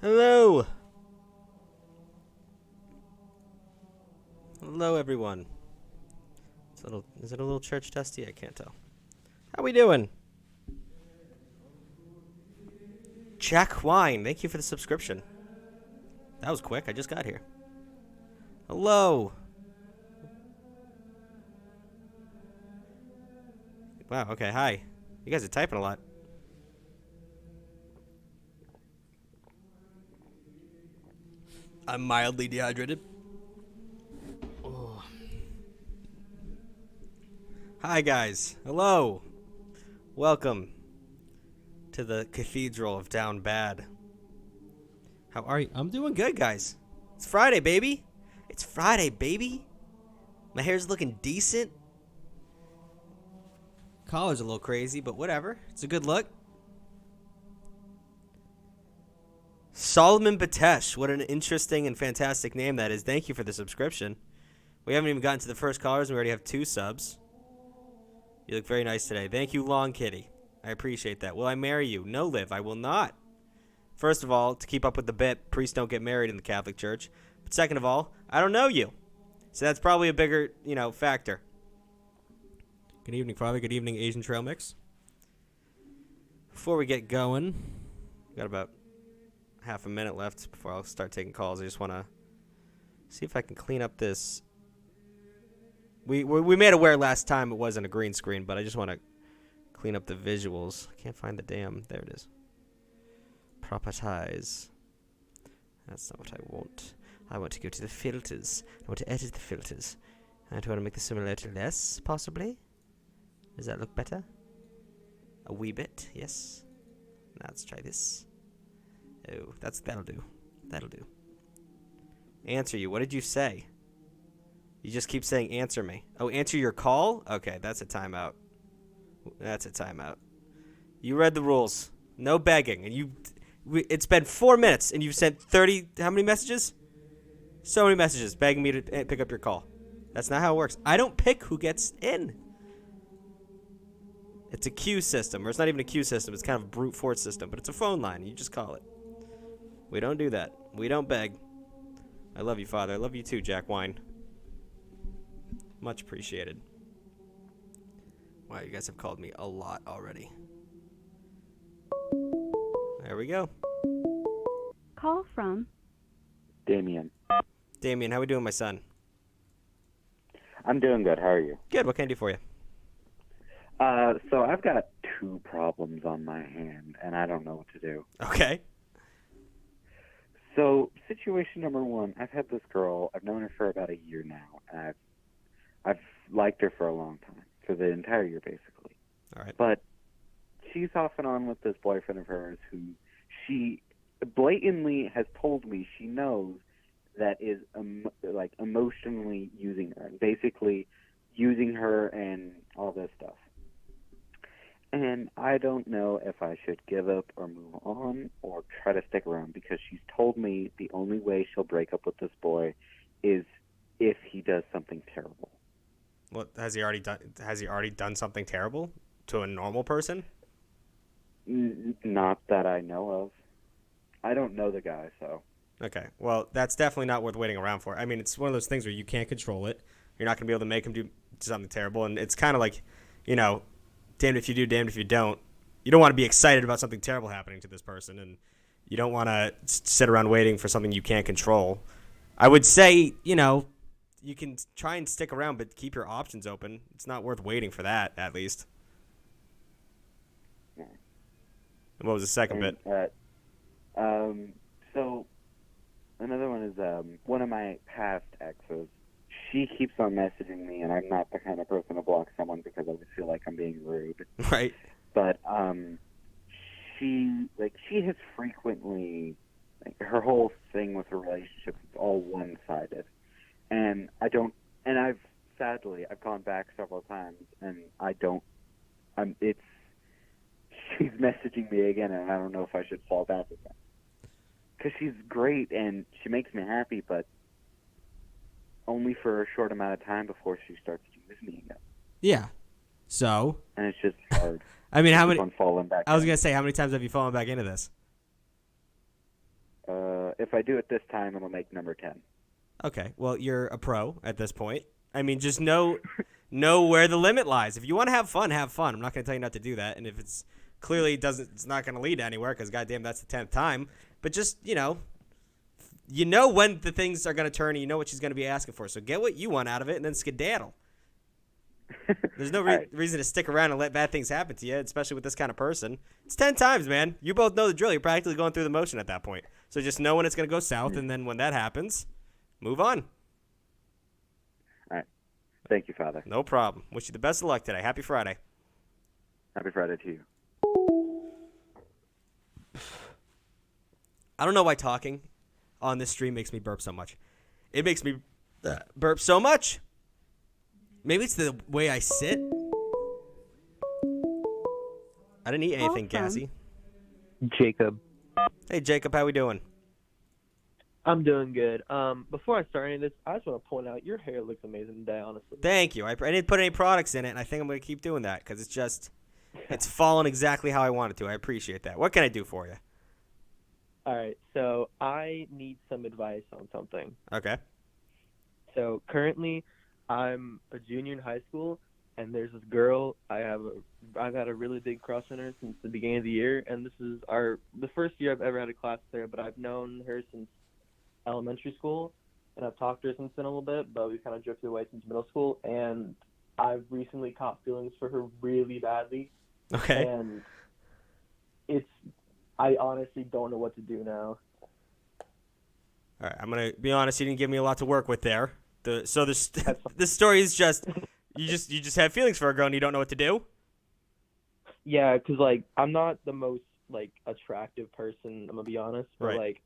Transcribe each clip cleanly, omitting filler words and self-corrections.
Hello! Hello, everyone. Is it a little church testy? I can't tell. How we doing? Jack Wine, thank you for the subscription. That was quick. I just got here. Hello. Wow, okay, hi. You guys are typing a lot. I'm mildly dehydrated. Oh. Hi, guys. Hello. Welcome to the Cathedral of Down Bad. How are you? I'm doing good, guys. It's Friday, baby. It's Friday, baby. My hair's looking decent. Collar's a little crazy, but whatever. It's a good look. Solomon Batesh. What an interesting and fantastic name that is. Thank you for the subscription. We haven't even gotten to the first callers, and we already have 2 subs. You look very nice today. Thank you, Long Kitty. I appreciate that. Will I marry you? No, Liv, I will not. First of all, to keep up with the bit, priests don't get married in the Catholic Church. But second of all, I don't know you. So that's probably a bigger, factor. Good evening, Father. Good evening, Asian Trail Mix. Before we get going, we got about half a minute left before I'll start taking calls. I just want to see if I can clean up this. We made aware last time it wasn't a green screen, but I just want to clean up the visuals. I can't find the damn. There it is. Propertize. That's not what I want. I want to go to the filters. I want to edit the filters. I want to make the similarity less, possibly. Does that look better? A wee bit, yes. Now let's try this. Oh, that'll do. That'll do. Answer you. What did you say? You just keep saying answer me. Oh, answer your call? Okay, that's a timeout. That's a timeout. You read the rules. No begging. And it's been 4 minutes and you've sent 30, how many messages? So many messages begging me to pick up your call. That's not how it works. I don't pick who gets in. It's a queue system, or it's not even a queue system. It's kind of a brute force system, but it's a phone line. You just call it. We don't do that. We don't beg. I love you, Father. I love you too, Jack Wine. Much appreciated. Wow, you guys have called me a lot already. There we go. Call from Damian. Damian, how we doing, my son? I'm doing good. How are you? Good. What can I do for you? So I've got two problems on my hand, and I don't know what to do. Okay. So situation number one, I've had this girl. I've known her for about a year now, and I've liked her for a long time, for the entire year, basically. All right. But she's off and on with this boyfriend of hers who she blatantly has told me she knows that is emotionally using her, basically using her and all this stuff. And I don't know if I should give up or move on or try to stick around, because she's told me the only way she'll break up with this boy is if he does something terrible. What has he already done? Has he already done something terrible to a normal person? Not that I know of. I don't know the guy, so. Okay. Well, that's definitely not worth waiting around for. I mean, it's one of those things where you can't control it. You're not going to be able to make him do something terrible, and it's kind of like, damned if you do, damned if you don't. You don't want to be excited about something terrible happening to this person, and you don't want to sit around waiting for something you can't control. I would say, you can try and stick around, but keep your options open. It's not worth waiting for that, at least. Yeah. And what was the second bit? So another one is one of my past exes. She keeps on messaging me, and I'm not the kind of person to block someone because I just feel like I'm being rude. Right. But she has frequently, her whole thing with her relationship is all one-sided, and I've gone back several times, and she's messaging me again, and I don't know if I should fall back again. Because she's great, and she makes me happy, but only for a short amount of time before she starts to use me again. Yeah. So? And it's just hard. I mean, how many times have you fallen back into this? If I do it this time, it'll make number 10. Okay. Well, you're a pro at this point. I mean, just know where the limit lies. If you want to have fun, have fun. I'm not going to tell you not to do that. And if it's clearly it's not going to lead anywhere, because goddamn, that's the 10th time. But just, you know when the things are going to turn, and you know what she's going to be asking for. So get what you want out of it, and then skedaddle. There's no reason to stick around and let bad things happen to you, especially with this kind of person. It's 10 times, man. You both know the drill. You're practically going through the motion at that point. So just know when it's going to go south, and then when that happens, move on. All right. Thank you, Father. No problem. Wish you the best of luck today. Happy Friday. Happy Friday to you. I don't know why talking on this stream makes me burp so much. It makes me burp so much. Maybe it's the way I sit. I didn't eat anything gassy. Jacob. Hey, Jacob, how we doing? I'm doing good. Before I start any of this, I just want to point out your hair looks amazing today, honestly. Thank you. I didn't put any products in it, and I think I'm going to keep doing that because it's fallen exactly how I want it to. I appreciate that. What can I do for you? All right, so I need some advice on something. Okay. So currently, I'm a junior in high school, and there's this girl I've had a really big crush on her since the beginning of the year, and this is the first year I've ever had a class with her, but I've known her since elementary school, and I've talked to her since then a little bit, but we kind of drifted away since middle school, and I've recently caught feelings for her really badly. Okay. And I honestly don't know what to do now. All right, I'm going to be honest, you didn't give me a lot to work with there. This story is just you just have feelings for a girl and you don't know what to do? Yeah, because, I'm not the most, attractive person, I'm going to be honest. But, right.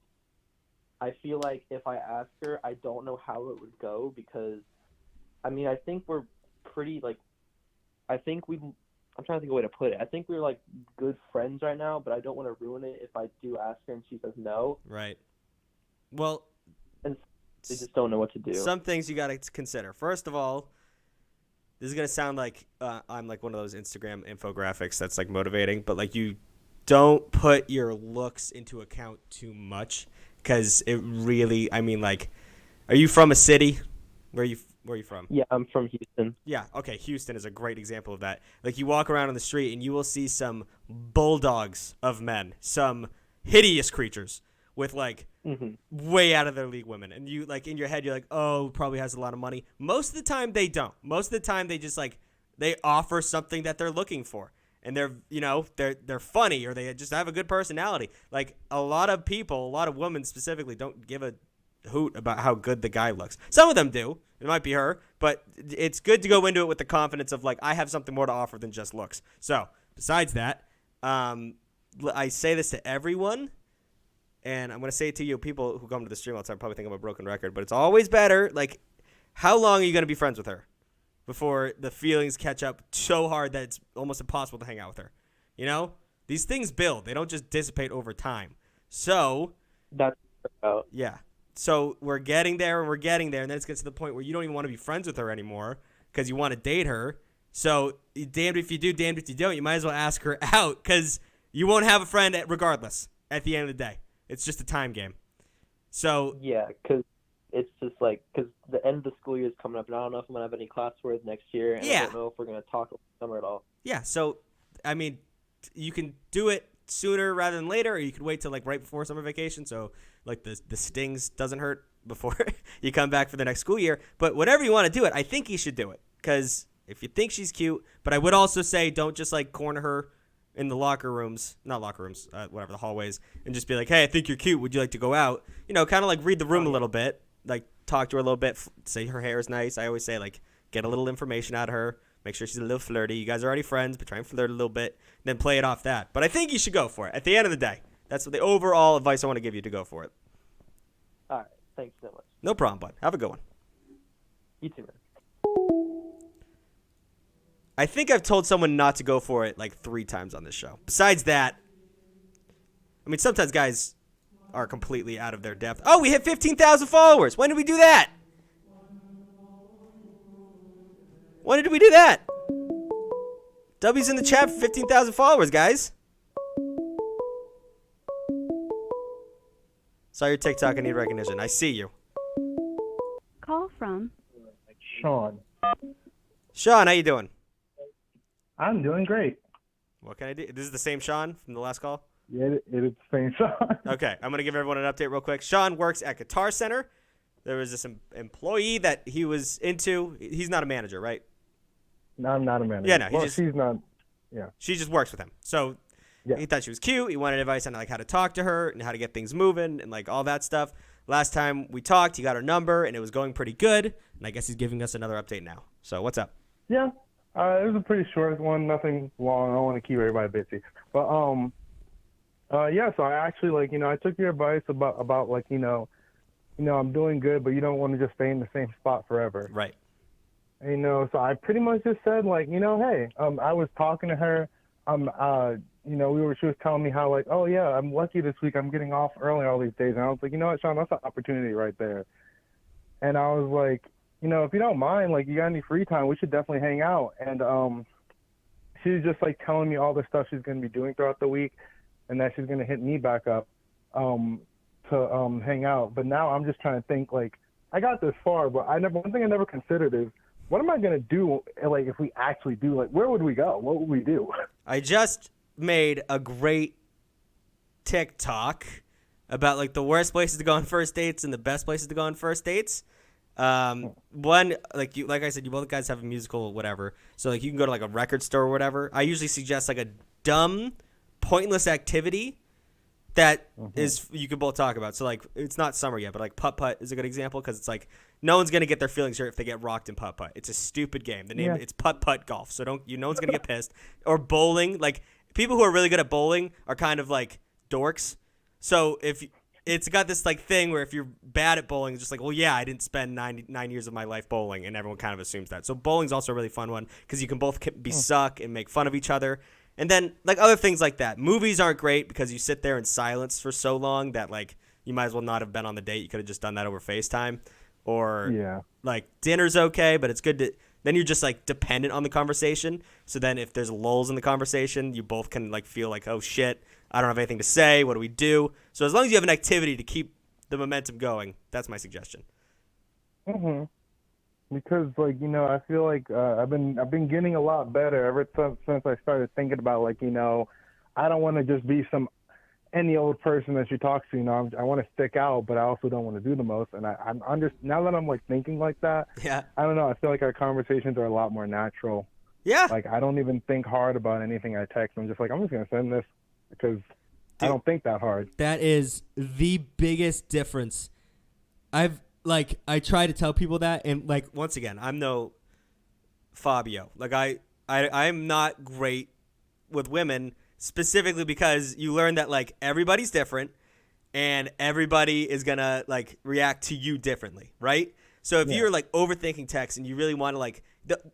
I feel like if I ask her, I don't know how it would go because, I think we're pretty, I'm trying to think of a way to put it. I think we're, good friends right now, but I don't want to ruin it if I do ask her and she says no. Right. Well, and they just don't know what to do. Some things you got to consider. First of all, this is going to sound like I'm one of those Instagram infographics that's, motivating, but, you don't put your looks into account too much because it really, are you from a city? Where you Where are you from? Yeah, I'm from Houston. Yeah, okay, Houston is a great example of that. Like, you walk around on the street and you will see some bulldogs of men, some hideous creatures with, like, way out of their league women. And you, like, in your head, you're like, oh, probably has a lot of money. Most of the time, they don't. Most of the time, they just, like, they offer something that they're looking for. And they're, you know, they're funny, or they just have a good personality. Like, a lot of people, a lot of women specifically, don't give a hoot about how good the guy looks. Some of them do. It might be her, but it's good to go into it with the confidence of, like, I have something more to offer than just looks. So, besides that, I say this to everyone, and I'm going to say it to you, people who come to the stream all the time probably think I'm a broken record, but it's always better, like, how long are you going to be friends with her before the feelings catch up so hard that it's almost impossible to hang out with her? You know? These things build. They don't just dissipate over time. So, That's about. yeah. So we're getting there, and then it gets to the point where you don't even want to be friends with her anymore because you want to date her. So damned if you do, damned if you don't. You might as well ask her out because you won't have a friend regardless at the end of the day. It's just a time game. So Yeah, because it's just like, because the end of the school year is coming up, and I don't know if I'm going to have any classwork next year, and I don't know if we're going to talk over the summer at all. yeah, so, I mean, you can do it sooner rather than later, or you could wait till, like, right before summer vacation, so, like, the stings doesn't hurt before you come back for the next school year. But whatever you want to do it, I think you should do it, because if you think she's cute, but I would also say don't just, like, corner her in the whatever, the hallways, and just be like, hey, I think you're cute, would you like to go out? You know, kind of, like, read the room a little bit, like, talk to her a little bit, say her hair is nice. I always say, like, get a little information out of her, make sure she's a little flirty. You guys are already friends, but try and flirt a little bit, then play it off that. But I think you should go for it. At the end of the day, that's the overall advice I want to give you, to go for it. All right. Thanks so much. No problem, bud. Have a good one. You too, man. I think I've told someone not to go for it like 3 times on this show. Besides that, I mean, sometimes guys are completely out of their depth. Oh, we hit 15,000 followers. When did we do that? When did we do that? W's in the chat for 15,000 followers, guys. Saw your TikTok. I need recognition. I see you. Call from Sean. Sean, how you doing? I'm doing great. What can I do? This is the same Sean from the last call? Yeah, it is the same Sean. Okay, I'm going to give everyone an update real quick. Sean works at Guitar Center. There was this employee that he was into. He's not a manager, right? No, I'm not a manager. Yeah, no, she's not. Yeah. She just works with him. So Yeah. he thought she was cute. He wanted advice on, like, how to talk to her and how to get things moving and, like, all that stuff. Last time we talked, he got her number, and it was going pretty good. And I guess he's giving us another update now. So what's up? Yeah. It was a pretty short one, nothing long. I don't want to keep everybody busy. But yeah, so I actually, like, I took your advice about like, I'm doing good, but you don't want to just stay in the same spot forever. Right. So I pretty much just said, like, hey, I was talking to her, she was telling me how, like, oh yeah, I'm lucky this week, I'm getting off early all these days. And I was like, you know what, Sean, that's an opportunity right there. And I was like, if you don't mind, like, you got any free time, we should definitely hang out. And she was just, like, telling me all the stuff she's going to be doing throughout the week, and that she's going to hit me back up to hang out. But now I'm just trying to think, like, I got this far, but one thing I never considered is, what am I going to do, like, if we actually do, like, where would we go? What would we do? I just made a great TikTok about, like, the worst places to go on first dates and the best places to go on first dates. One, like I said, you both guys have a musical whatever, so, like, you can go to, like, a record store or whatever. I usually suggest, like, a dumb, pointless activity that is you can both talk about. So, like, it's not summer yet, but, like, putt-putt is a good example, because it's like no one's gonna get their feelings hurt if they get rocked in putt-putt. It's a stupid game. The name it's putt-putt golf, so no one's gonna get pissed. Or bowling. Like, people who are really good at bowling are kind of like dorks. So if it's got this, like, thing where if you're bad at bowling, it's just like, well, yeah, I didn't spend 9 years of my life bowling, and everyone kind of assumes that. So bowling's also a really fun one, because you can both be suck and make fun of each other. And then, like, other things like that. Movies aren't great because you sit there in silence for so long that, like, you might as well not have been on the date. You could have just done that over FaceTime. Or, like, dinner's okay, but it's good to – then you're just, like, dependent on the conversation. So then if there's lulls in the conversation, you both can, like, feel like, oh, shit, I don't have anything to say. What do we do? So as long as you have an activity to keep the momentum going, that's my suggestion. Because I feel like I've been getting a lot better ever since I started thinking about I don't want to just be any old person that she talks to. I want to stick out, but I also don't want to do the most. And now that I'm thinking like that, Yeah. I don't know. I feel like our conversations are a lot more natural. Yeah. I don't even think hard about anything I text. I'm just gonna send this because I don't think that hard. That is the biggest difference. I try to tell people that, and once again, I'm no Fabio. I'm not great with women, specifically because you learn that everybody's different and everybody is gonna react to you differently, right? So if you're overthinking text and you really want to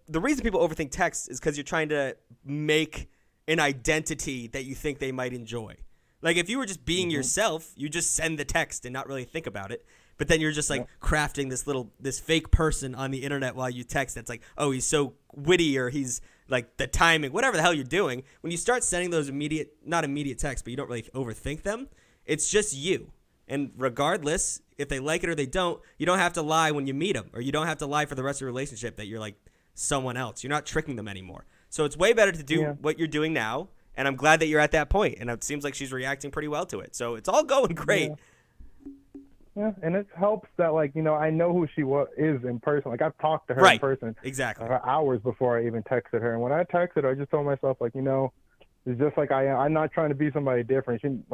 the reason people overthink text is because you're trying to make an identity that you think they might enjoy. If you were just being yourself, you just send the text and not really think about it. But then you're just crafting this fake person on the internet while you text. That's oh, he's so witty, or he's the timing, whatever the hell you're doing. When you start sending those not immediate texts, but you don't really overthink them, it's just you. And regardless, if they like it or they don't, you don't have to lie when you meet them, or you don't have to lie for the rest of your relationship that you're someone else. You're not tricking them anymore. So it's way better to do what you're doing now. And I'm glad that you're at that point. And it seems like she's reacting pretty well to it. So it's all going great. Yeah, and it helps that I know who she is in person. I've talked to her in person exactly for hours before I even texted her. And when I texted her, I just told myself it's just I'm not trying to be somebody different. And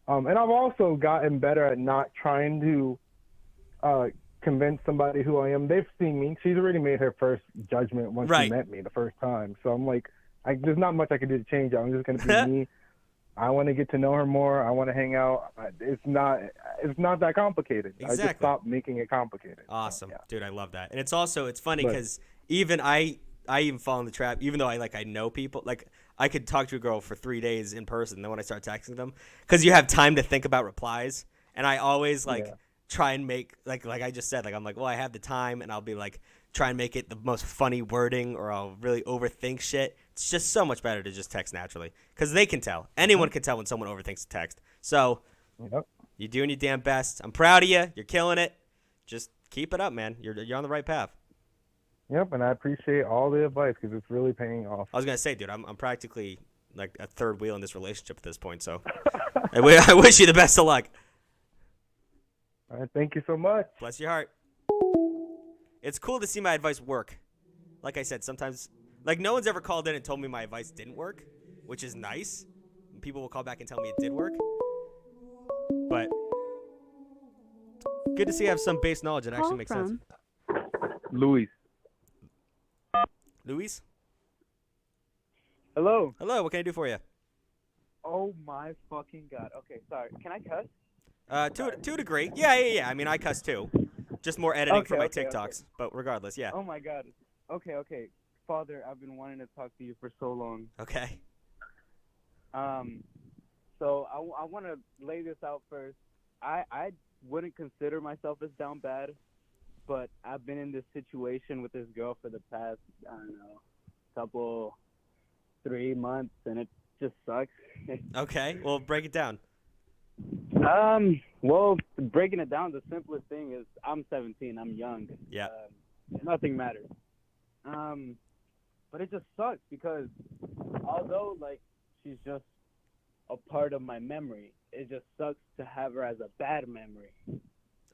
I've also gotten better at not trying to convince somebody who I am. They've seen me. She's already made her first judgment once she met me the first time. So I'm there's not much I can do to change it. I'm just gonna be me. I want to get to know her more. I want to hang out. It's not that complicated. Exactly. I just stopped making it complicated. Awesome. So, yeah. Dude, I love that. And it's funny because even I even fall in the trap, even though I know people. I could talk to a girl for 3 days in person, then when I start texting them, because you have time to think about replies, and I always try and make like I just said, I'm well, I have the time, and I'll be try and make it the most funny wording, or I'll really overthink shit. It's just so much better to just text naturally, because they can tell. Anyone can tell when someone overthinks a text. So you're doing your damn best. I'm proud of you. You're killing it. Just keep it up, man. You're on the right path. Yep, and I appreciate all the advice because it's really paying off. I was gonna say, dude, I'm practically a third wheel in this relationship at this point. So I wish you the best of luck. All right, thank you so much. Bless your heart. It's cool to see my advice work. Like I said, sometimes, no one's ever called in and told me my advice didn't work, which is nice. People will call back and tell me it did work. But good to see you have some base knowledge that actually makes sense. Louise. Louise? Hello. Hello, what can I do for you? Oh my fucking god. Okay, sorry. Can I cuss? To a degree. Yeah. I mean, I cuss too. Just more editing for my TikToks. Okay. But regardless, yeah. Oh my god. Okay. Father, I've been wanting to talk to you for so long. Okay. So I want to lay this out first. I wouldn't consider myself as down bad, but I've been in this situation with this girl for the past, I don't know, 3 months, and it just sucks. Okay, well, break it down. Well, breaking it down, the simplest thing is I'm 17. I'm young. Yeah. Nothing matters. But it just sucks because although, she's just a part of my memory, it just sucks to have her as a bad memory.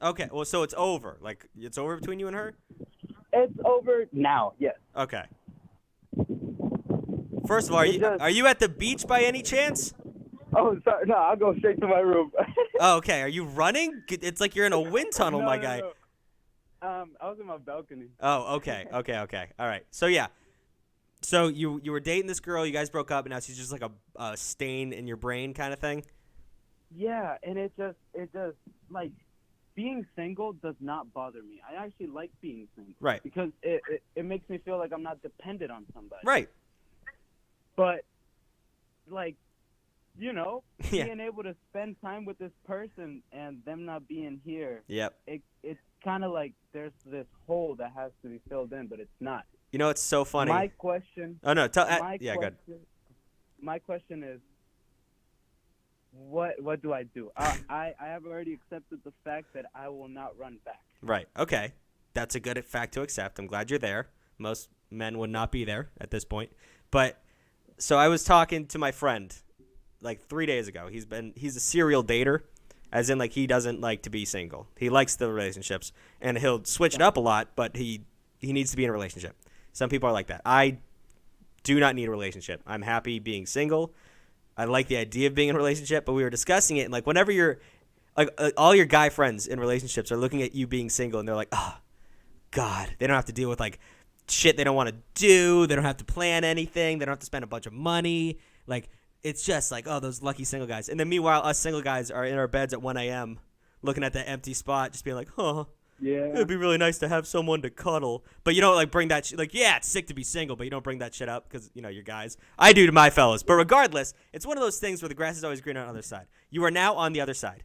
Okay, well, so it's over. It's over between you and her? It's over now, yes. Okay. First of all, are you at the beach by any chance? Oh, sorry. No, I'll go straight to my room. Oh, okay. Are you running? It's like you're in a wind tunnel, my guy. No. I was in my balcony. Oh, okay. All right. So, yeah. So you were dating this girl, you guys broke up, and now she's just a stain in your brain kind of thing? Yeah, and it just being single does not bother me. I actually like being single. Right. Because it makes me feel like I'm not dependent on somebody. Right. But, Yeah. being able to spend time with this person and them not being here, Yep. It's kind of like there's this hole that has to be filled in, but it's not. You know, it's so funny. My question. Oh, no. Yeah, good. My question is, what do I do? I have already accepted the fact that I will not run back. Right. Okay. that's a good fact to accept. I'm glad you're there. Most men would not be there at this point. But so I was talking to my friend like 3 days ago. He's a serial dater, as in like he doesn't like to be single. He likes the relationships, and he'll switch it up a lot, but he needs to be in a relationship. Some people are like that. I do not need a relationship. I'm happy being single. I like the idea of being in a relationship, but we were discussing it, and like whenever you're like all your guy friends in relationships are looking at you being single, and they're like, oh God, they don't have to deal with like shit they don't want to do. They don't have to plan anything. They don't have to spend a bunch of money. Like, it's just like, oh, those lucky single guys. And then meanwhile, us single guys are in our beds at 1 a.m. looking at that empty spot, just being like, oh, Yeah. it'd be really nice to have someone to cuddle. But you don't like bring that like, yeah, it's sick to be single, but you don't bring that shit up because, you know, you're guys. I do to my fellas. But regardless, it's one of those things where the grass is always greener on the other side. You are now on the other side.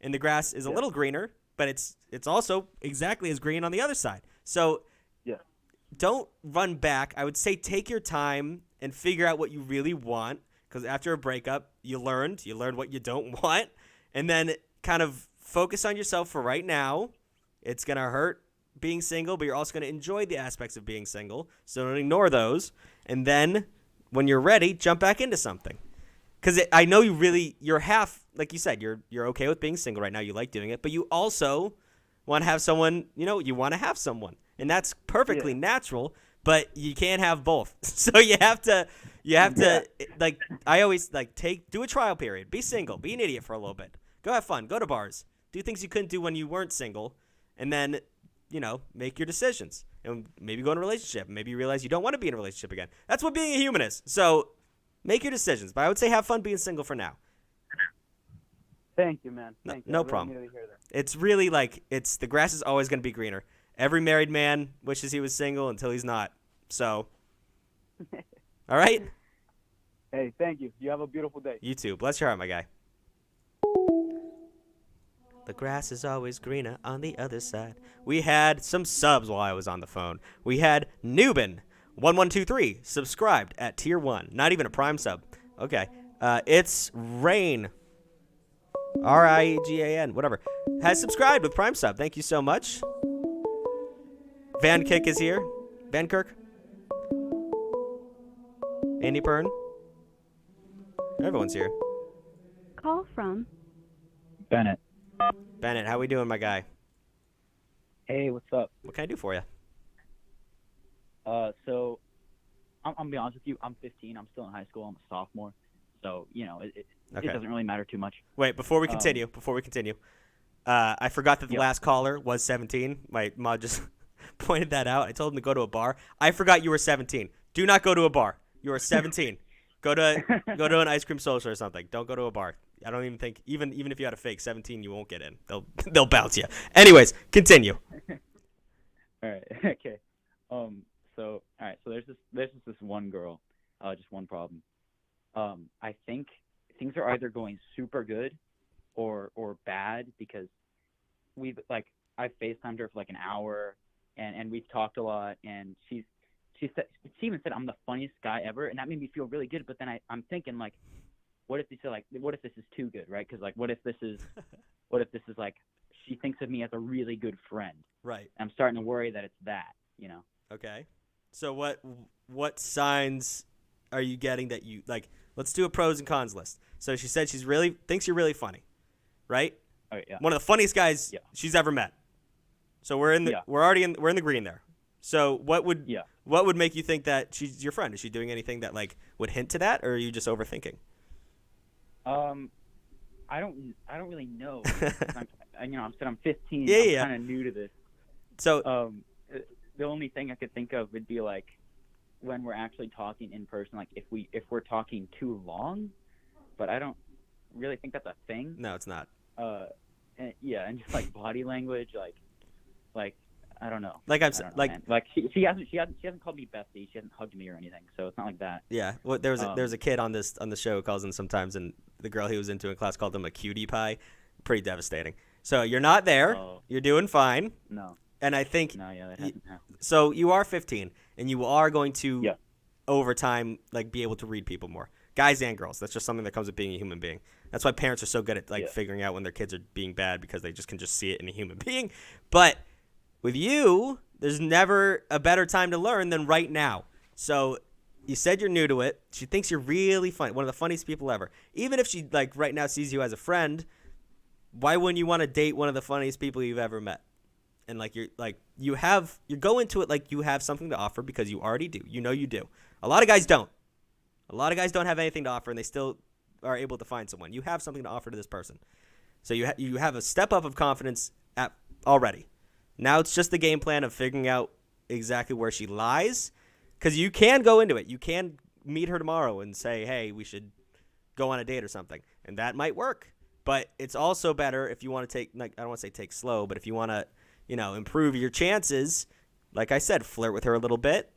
And the grass is a little greener, but it's also exactly as green on the other side. So don't run back. I would say take your time and figure out what you really want, because after a breakup, you learned what you don't want, and then kind of focus on yourself for right now. It's going to hurt being single, but you're also going to enjoy the aspects of being single, so don't ignore those. And then when you're ready, jump back into something. Because I know you're half, like you said, you're okay with being single right now. You like doing it, but you also want to have someone, you want to have someone. And that's perfectly natural, but you can't have both. So you have to like, I always like do a trial period. Be single, be an idiot for a little bit. Go have fun, go to bars, do things you couldn't do when you weren't single, and then, make your decisions. And maybe go in a relationship. Maybe you realize you don't want to be in a relationship again. That's what being a human is. So make your decisions. But I would say have fun being single for now. Thank you, man. Thank you. No I really problem. needed to hear that. It's really like the grass is always going to be greener. Every married man wishes he was single until he's not. So, all right? Hey, thank you. You have a beautiful day. You too. Bless your heart, my guy. The grass is always greener on the other side. We had some subs while I was on the phone. We had Newbin1123 subscribed at tier 1. Not even a prime sub. Okay. It's Rain. Rigan, whatever. Has subscribed with prime sub. Thank you so much. Van Kick is here. Van Kirk. Andy Pern. Everyone's here. Call from Bennett. Bennett, how we doing, my guy? Hey, what's up? What can I do for you? So I'm gonna be honest with you. I'm 15. I'm still in high school. I'm a sophomore. So it doesn't really matter too much. Wait, before we continue, I forgot that the last caller was 17. My mom just pointed that out. I told him to go to a bar. I forgot you were 17. Do not go to a bar. You are 17. Go to an ice cream social or something. Don't go to a bar. I don't even think even if you had a fake 17, you won't get in. They'll bounce you. Anyways, continue. All right. Okay. So all right. So there's this one girl. Just one problem. I think things are either going super good or bad, because I FaceTimed her for like an hour and we've talked a lot, and she even said I'm the funniest guy ever, and that made me feel really good. But then I'm thinking, like, what if this is too good, right? Because like what if this is like she thinks of me as a really good friend, right? I'm starting to worry that it's that, Okay. So what signs are you getting that you like? Let's do a pros and cons list. So she said thinks you're really funny, right? Oh yeah. One of the funniest guys she's ever met. So we're in the green there. So what would make you think that she's your friend? Is she doing anything that like would hint to that, or are you just overthinking? I don't really know. I'm 15. Yeah. I'm kind of new to this. So the only thing I could think of would be like when we're actually talking in person, like if we're talking too long, but I don't really think that's a thing. No, it's not. And just like body language, like I don't know. Like she hasn't called me bestie. She hasn't hugged me or anything, so it's not like that. Yeah. Well, there was a kid on the show who calls him sometimes, and the girl he was into in class called him a cutie pie. Pretty devastating. So you're not there. Oh. You're doing fine. No. And I think No, yeah, that hasn't happened. so. You are 15, and you are going to over time like be able to read people more, guys and girls. That's just something that comes with being a human being. That's why parents are so good at figuring out when their kids are being bad, because they can just see it in a human being. But With you, there's never a better time to learn than right now. So you said you're new to it. She thinks you're really funny, one of the funniest people ever. Even if she like right now sees you as a friend, why wouldn't you want to date one of the funniest people you've ever met? And like you go into it like you have something to offer because you already do. You know you do. A lot of guys don't. A lot of guys don't have anything to offer and they still are able to find someone. You have something to offer to this person. So you have a step up of confidence already. Now it's just the game plan of figuring out exactly where she lies, because you can go into it. You can meet her tomorrow and say, hey, we should go on a date or something, and that might work. But it's also better if you want to take, like, I don't want to say take slow, but if you want to, improve your chances, like I said, flirt with her a little bit,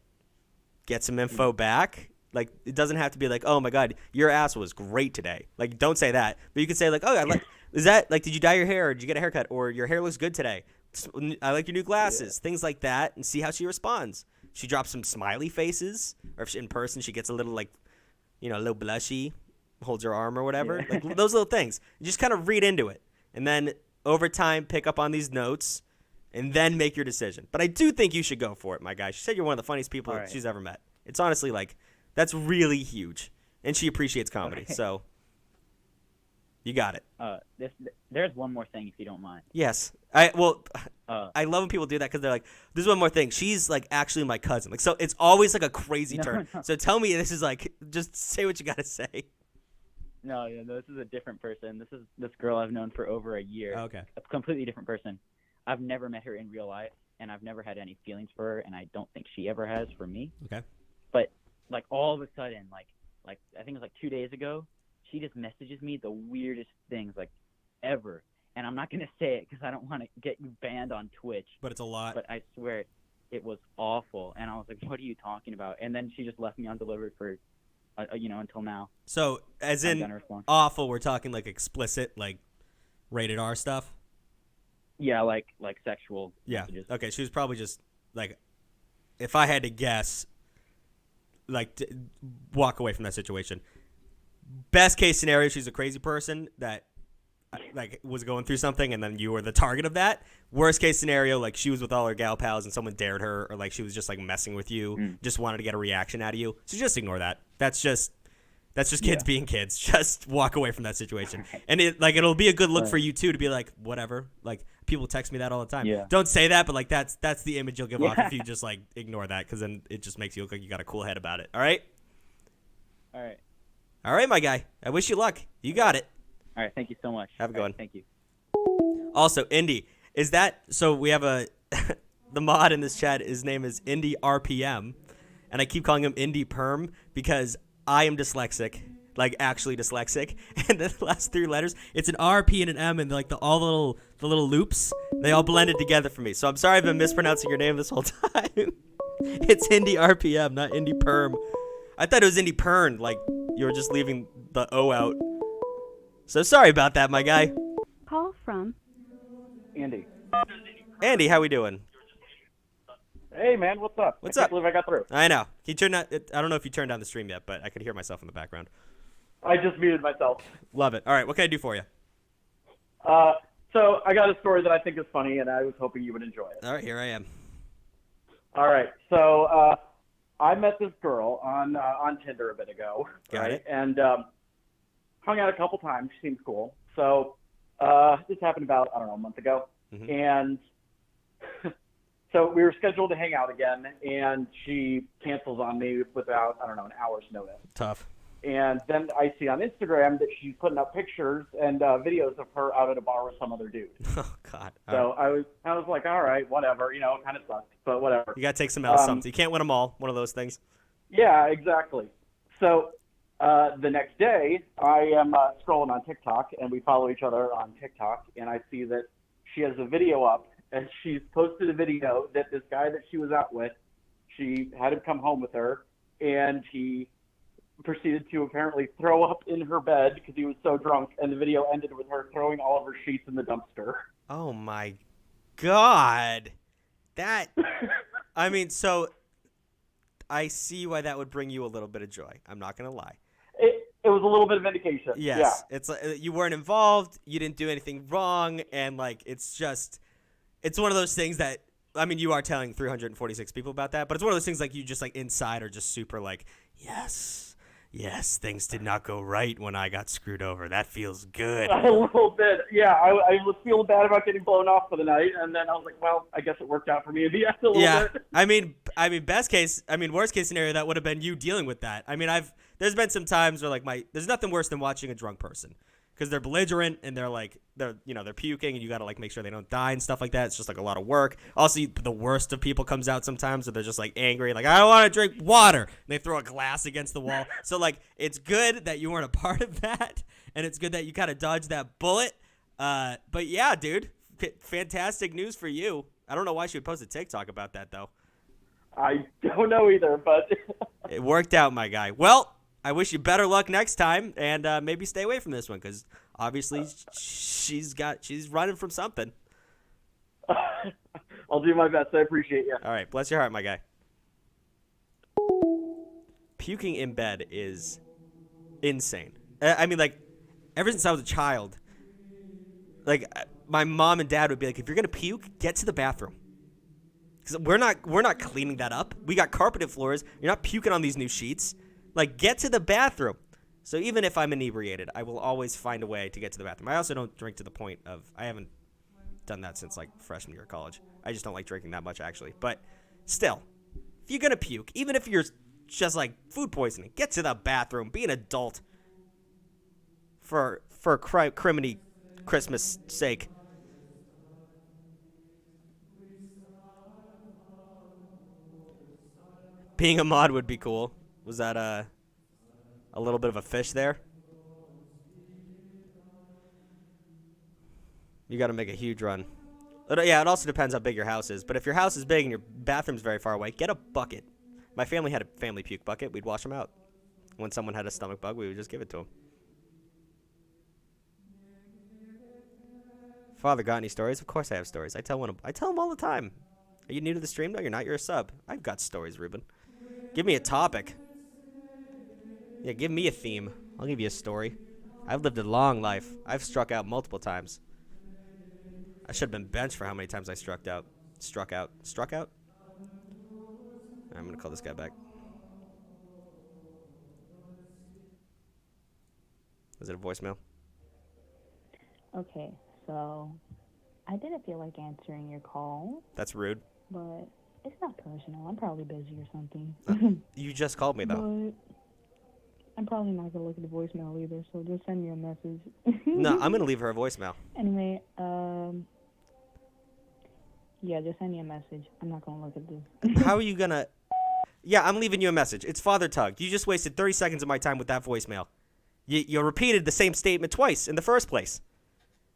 get some info back. Like, it doesn't have to be like, oh my God, your ass was great today. Like, don't say that, but you could say like, oh, did you dye your hair, or did you get a haircut, or your hair looks good today? I like your new glasses, things like that, and see how she responds. She drops some smiley faces, or if in person she gets a little a little blushy, holds her arm or whatever. Yeah. Like those little things. You just kind of read into it, and then over time pick up on these notes, and then make your decision. But I do think you should go for it, my guy. She said you're one of the funniest people she's ever met. It's honestly that's really huge, and she appreciates comedy, so you got it. There's one more thing, if you don't mind. Yes. I love when people do that because they're like, there's one more thing. She's actually my cousin. So it's always a crazy turn. No. So tell me this is just say what you got to say. No, this is a different person. This is this girl I've known for over a year. Okay. A completely different person. I've never met her in real life, and I've never had any feelings for her, and I don't think she ever has for me. Okay. But all of a sudden, I think it was 2 days ago, she just messages me the weirdest things ever. And I'm not going to say it because I don't want to get you banned on Twitch. But it's a lot. But I swear it was awful. And I was like, what are you talking about? And then she just left me undelivered for, until now. So as in awful, we're talking explicit, rated R stuff? Yeah, like sexual messages. Okay, she was probably just, if I had to guess, walk away from that situation. Best case scenario, she's a crazy person that was going through something and then you were the target of that. Worst case scenario, she was with all her gal pals and someone dared her, or she was just messing with you, just wanted to get a reaction out of you. So just ignore that. That's just kids being kids. Just walk away from that situation. And it'll be a good look for you too to be whatever. People text me that all the time. Yeah. Don't say that, but that's the image you'll give off if you just ignore that, because then it just makes you look like you got a cool head about it. All right? All right, my guy. I wish you luck. You got it. All right, thank you so much. Have a good one. Thank you. Also, Indy, is that so? We have the mod in this chat. His name is Indy RPM, and I keep calling him Indy Perm because I am dyslexic, actually dyslexic. And the last three letters, it's an R, P, and an M, and all the little loops, they all blended together for me. So I'm sorry I've been mispronouncing your name this whole time. It's Indy RPM, not Indy Perm. I thought it was Indy Pern, you were just leaving the O out. So sorry about that, my guy. Call from Andy. Andy, how we doing? Hey, man, what's up? What's I up? can't believe I got through. I know. Can you turn that? I don't know if you turned down the stream yet, but I could hear myself in the background. I just muted myself. Love it. All right, what can I do for you? So I got a story that I think is funny, and I was hoping you would enjoy it. All right, here I am. All right, so I met this girl on Tinder a bit ago. Got it. And hung out a couple times. She seems cool. So this happened about, a month ago. Mm-hmm. And so we were scheduled to hang out again, and she cancels on me without, an hour's notice. Tough. And then I see on Instagram that she's putting up pictures and videos of her out at a bar with some other dude. Oh, God. So I was like, all right, whatever. It kind of sucked, but whatever. You got to take some L's something. You can't win them all. One of those things. Yeah, exactly. So the next day, I am scrolling on TikTok, and we follow each other on TikTok, and I see that she has a video up, and she's posted a video that this guy that she was out with, she had him come home with her, and he proceeded to apparently throw up in her bed because he was so drunk, and the video ended with her throwing all of her sheets in the dumpster. Oh, my God. That, so I see why that would bring you a little bit of joy. I'm not going to lie. It was a little bit of vindication. Yes. Yeah. It's you weren't involved. You didn't do anything wrong. And, it's one of those things that I mean, you are telling 346 people about that, but it's one of those things like you just like inside are just super like, yes, things did not go right when I got screwed over. That feels good. A little bit, yeah. I was feeling bad about getting blown off for the night, and then I was like, well, I guess it worked out for me in the end a little bit. I mean, worst case scenario, that would have been you dealing with that. I mean, there's been some times where like there's nothing worse than watching a drunk person. Because they're belligerent and they're puking and you got to like make sure they don't die and stuff like that. It's just like a lot of work. Also, the worst of people comes out sometimes where they're just like angry, like I don't want to drink water. And they throw a glass against the wall. So like it's good that you weren't a part of that, and it's good that you kind of dodged that bullet. But yeah, dude, fantastic news for you. I don't know why she would post a TikTok about that though. I don't know either, but it worked out, my guy. Well, I wish you better luck next time, and maybe stay away from this one because obviously she's running from something. I'll do my best. I appreciate you. All right, bless your heart, my guy. Puking in bed is insane. I mean, like, ever since I was a child, like my mom and dad would be like, "If you're gonna puke, get to the bathroom." Because we're not cleaning that up. We got carpeted floors. You're not puking on these new sheets. Like, get to the bathroom. So even if I'm inebriated, I will always find a way to get to the bathroom. I also don't drink to the point of, I haven't done that since, like, freshman year of college. I just don't like drinking that much, actually. But still, if you're going to puke, even if you're just, like, food poisoning, get to the bathroom. Be an adult. For criminy Christmas sake. Being a mod would be cool. Was that a little bit of a fish there? You got to make a huge run. Yeah, it also depends how big your house is. But if your house is big and your bathroom's very far away, get a bucket. My family had a family puke bucket. We'd wash them out. When someone had a stomach bug, we would just give it to them. Father, got any stories? Of course I have stories. I tell them all the time. Are you new to the stream? No, you're not. You're a sub. I've got stories, Ruben. Give me a topic. Yeah, give me a theme. I'll give you a story. I've lived a long life. I've struck out multiple times. I should have been benched for how many times I struck out? Struck out? I'm going to call this guy back. Is it a voicemail? Okay, so I didn't feel like answering your call. That's rude. But it's not personal. I'm probably busy or something. You just called me, though. But I'm probably not going to look at the voicemail either, so just send me a message. No, I'm going to leave her a voicemail. Anyway, yeah, just send me a message. I'm not going to look at this. How are you going to... Yeah, I'm leaving you a message. It's Father Tugg. You just wasted 30 seconds of my time with that voicemail. You repeated the same statement twice in the first place.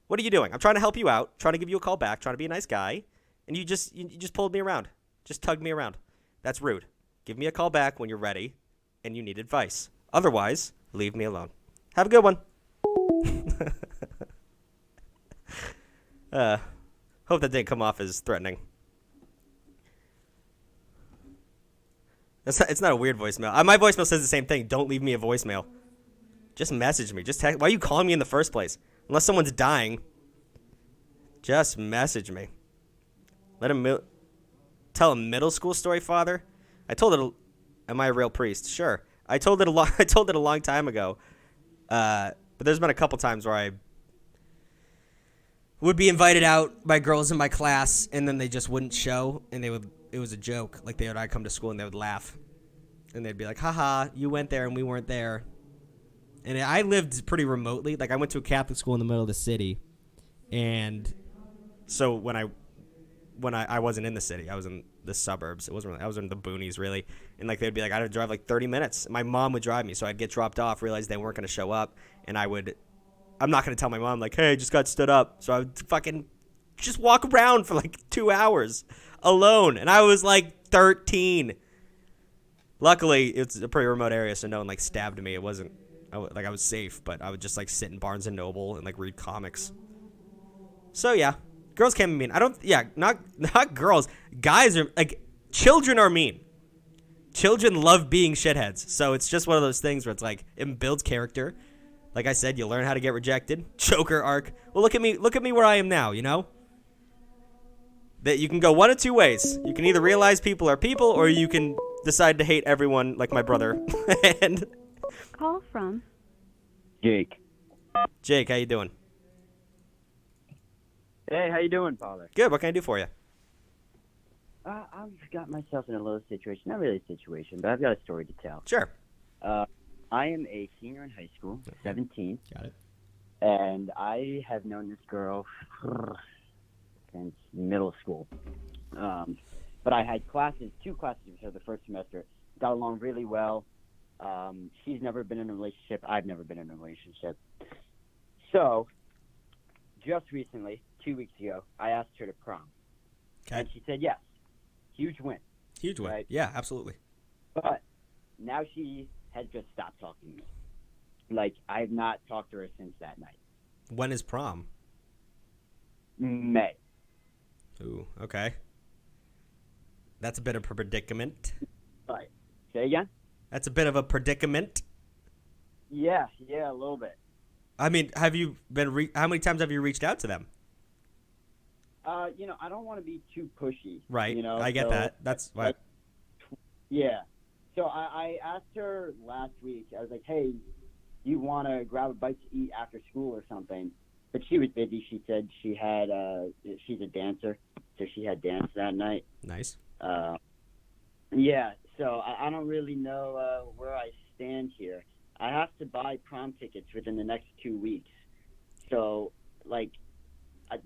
What are you doing? I'm trying to help you out, trying to give you a call back, trying to be a nice guy, and you just pulled me around. Just tugged me around. That's rude. Give me a call back when you're ready and you need advice. Otherwise, leave me alone. Have a good one. Hope that didn't come off as threatening. It's not a weird voicemail. My voicemail says the same thing. Don't leave me a voicemail. Just message me. Just text. Why are you calling me in the first place? Unless someone's dying. Just message me. Let him tell a middle school story, Father. I told it. Am I a real priest? Sure. I told it a long time ago. But there's been a couple times where I would be invited out by girls in my class, and then they just wouldn't show, and it was a joke. Like I'd come to school and they would laugh, and they'd be like, "Haha, you went there and we weren't there." And I lived pretty remotely. Like I went to a Catholic school in the middle of the city, and so when I wasn't in the city, I was in the suburbs. It wasn't really, I was in the boonies really, and like they'd be like, I'd have to drive like 30 minutes. My mom would drive me, so I'd get dropped off, realize they weren't going to show up, and I'm not going to tell my mom like, hey, I just got stood up. So I would fucking just walk around for like 2 hours alone, and I was like 13. Luckily, it's a pretty remote area, so no one like stabbed me. It wasn't I was safe, but I would just like sit in Barnes and Noble and like read comics. So yeah, girls can be mean. Not girls. Guys are like, children are mean. Children love being shitheads. So it's just one of those things where it's like it builds character. Like I said, you learn how to get rejected. Joker arc. Well, look at me where I am now, you know? that you can go one of two ways. You can either realize people are people, or you can decide to hate everyone like my brother. And Call from Jake. Jake, how you doing? Hey, how you doing, Father? Good. What can I do for you? I've got myself in a little situation. Not really a situation, but I've got a story to tell. Sure. I am a senior in high school, 17. Got it. And I have known this girl since middle school. But I had two classes with her the first semester. Got along really well. She's never been in a relationship. I've never been in a relationship. So, just recently, 2 weeks ago, I asked her to prom. Okay. And she said yes. Huge win. Huge win. Right? Yeah, absolutely. But now she has just stopped talking to me. Like, I have not talked to her since that night. When is prom? May. Ooh, okay. That's a bit of a predicament. Right. Say again? That's a bit of a predicament. Yeah, a little bit. I mean, have you been? How many times have you reached out to them? I don't want to be too pushy. Right. You know, I get that. That's why. Yeah. So I asked her last week. I was like, "Hey, you want to grab a bite to eat after school or something?" But she was busy. She said she had. She's a dancer, so she had dance that night. Nice. Yeah. So I don't really know where I stand here. I have to buy prom tickets within the next 2 weeks. So, like,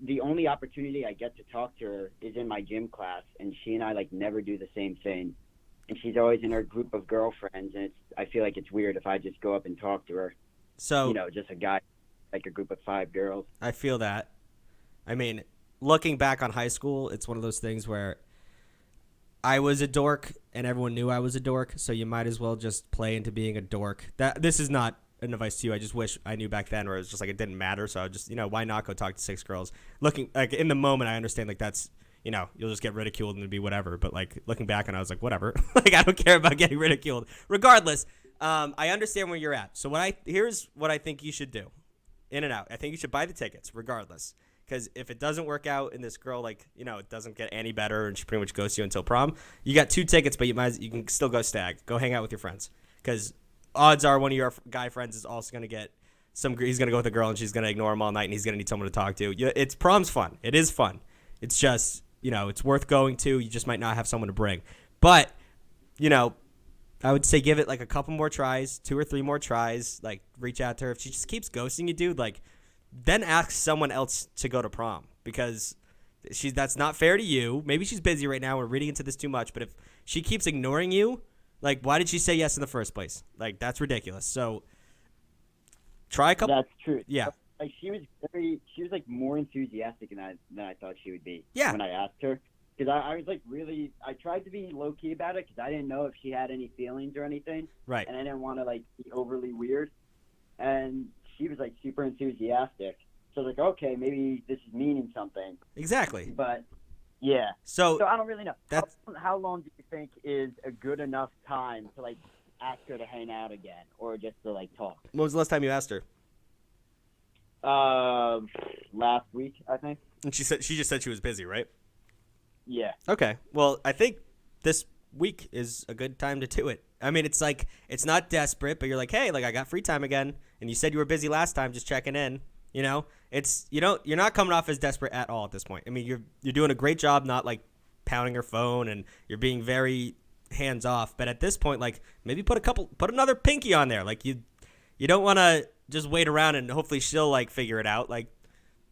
the only opportunity I get to talk to her is in my gym class, and she and I, like, never do the same thing. And she's always in her group of girlfriends, and I feel like it's weird if I just go up and talk to her. So, just a guy, like a group of 5 girls. I feel that. I mean, looking back on high school, it's one of those things where I was a dork and everyone knew I was a dork, so you might as well just play into being a dork. This is not an advice to you. I just wish I knew back then where it was just like it didn't matter, so I just, why not go talk to 6 girls? Looking like in the moment, I understand like that's, you'll just get ridiculed and it'd be whatever, but like looking back and I was like, whatever. Like I don't care about getting ridiculed. Regardless, I understand where you're at. So here's what I think you should do. In and out. I think you should buy the tickets regardless. Because if it doesn't work out and this girl, it doesn't get any better and she pretty much goes to you until prom, you got 2 tickets, but you can still go stag. Go hang out with your friends. Because odds are one of your guy friends is also going to get he's going to go with a girl and she's going to ignore him all night and he's going to need someone to talk to. Prom's fun. It is fun. It's just, it's worth going to. You just might not have someone to bring. But, I would say give it like a couple more tries, 2 or 3 more tries. Like reach out to her. If she just keeps ghosting you, dude, then ask someone else to go to prom because that's not fair to you. Maybe she's busy right now. We're reading into this too much, but if she keeps ignoring you, why did she say yes in the first place? That's ridiculous. So try a couple. That's true. Yeah. She was more enthusiastic than I thought she would be. Yeah. When I asked her, because I was I tried to be low key about it because I didn't know if she had any feelings or anything. Right. And I didn't want to be overly weird. And she was super enthusiastic. So I was like, okay, maybe this is meaning something. Exactly. But yeah. So I don't really know. How long do you think is a good enough time to ask her to hang out again or just to talk? When was the last time you asked her? Last week, I think. And she just said she was busy, right? Yeah. Okay. Well, I think this week is a good time to do it. I mean, it's it's not desperate, but you're like, hey, I got free time again, and you said you were busy last time, just checking in. You're not coming off as desperate at all at this point. I mean, you're doing a great job, not pounding your phone, and you're being very hands off. But at this point, maybe put another pinky on there. You don't want to just wait around and hopefully she'll figure it out.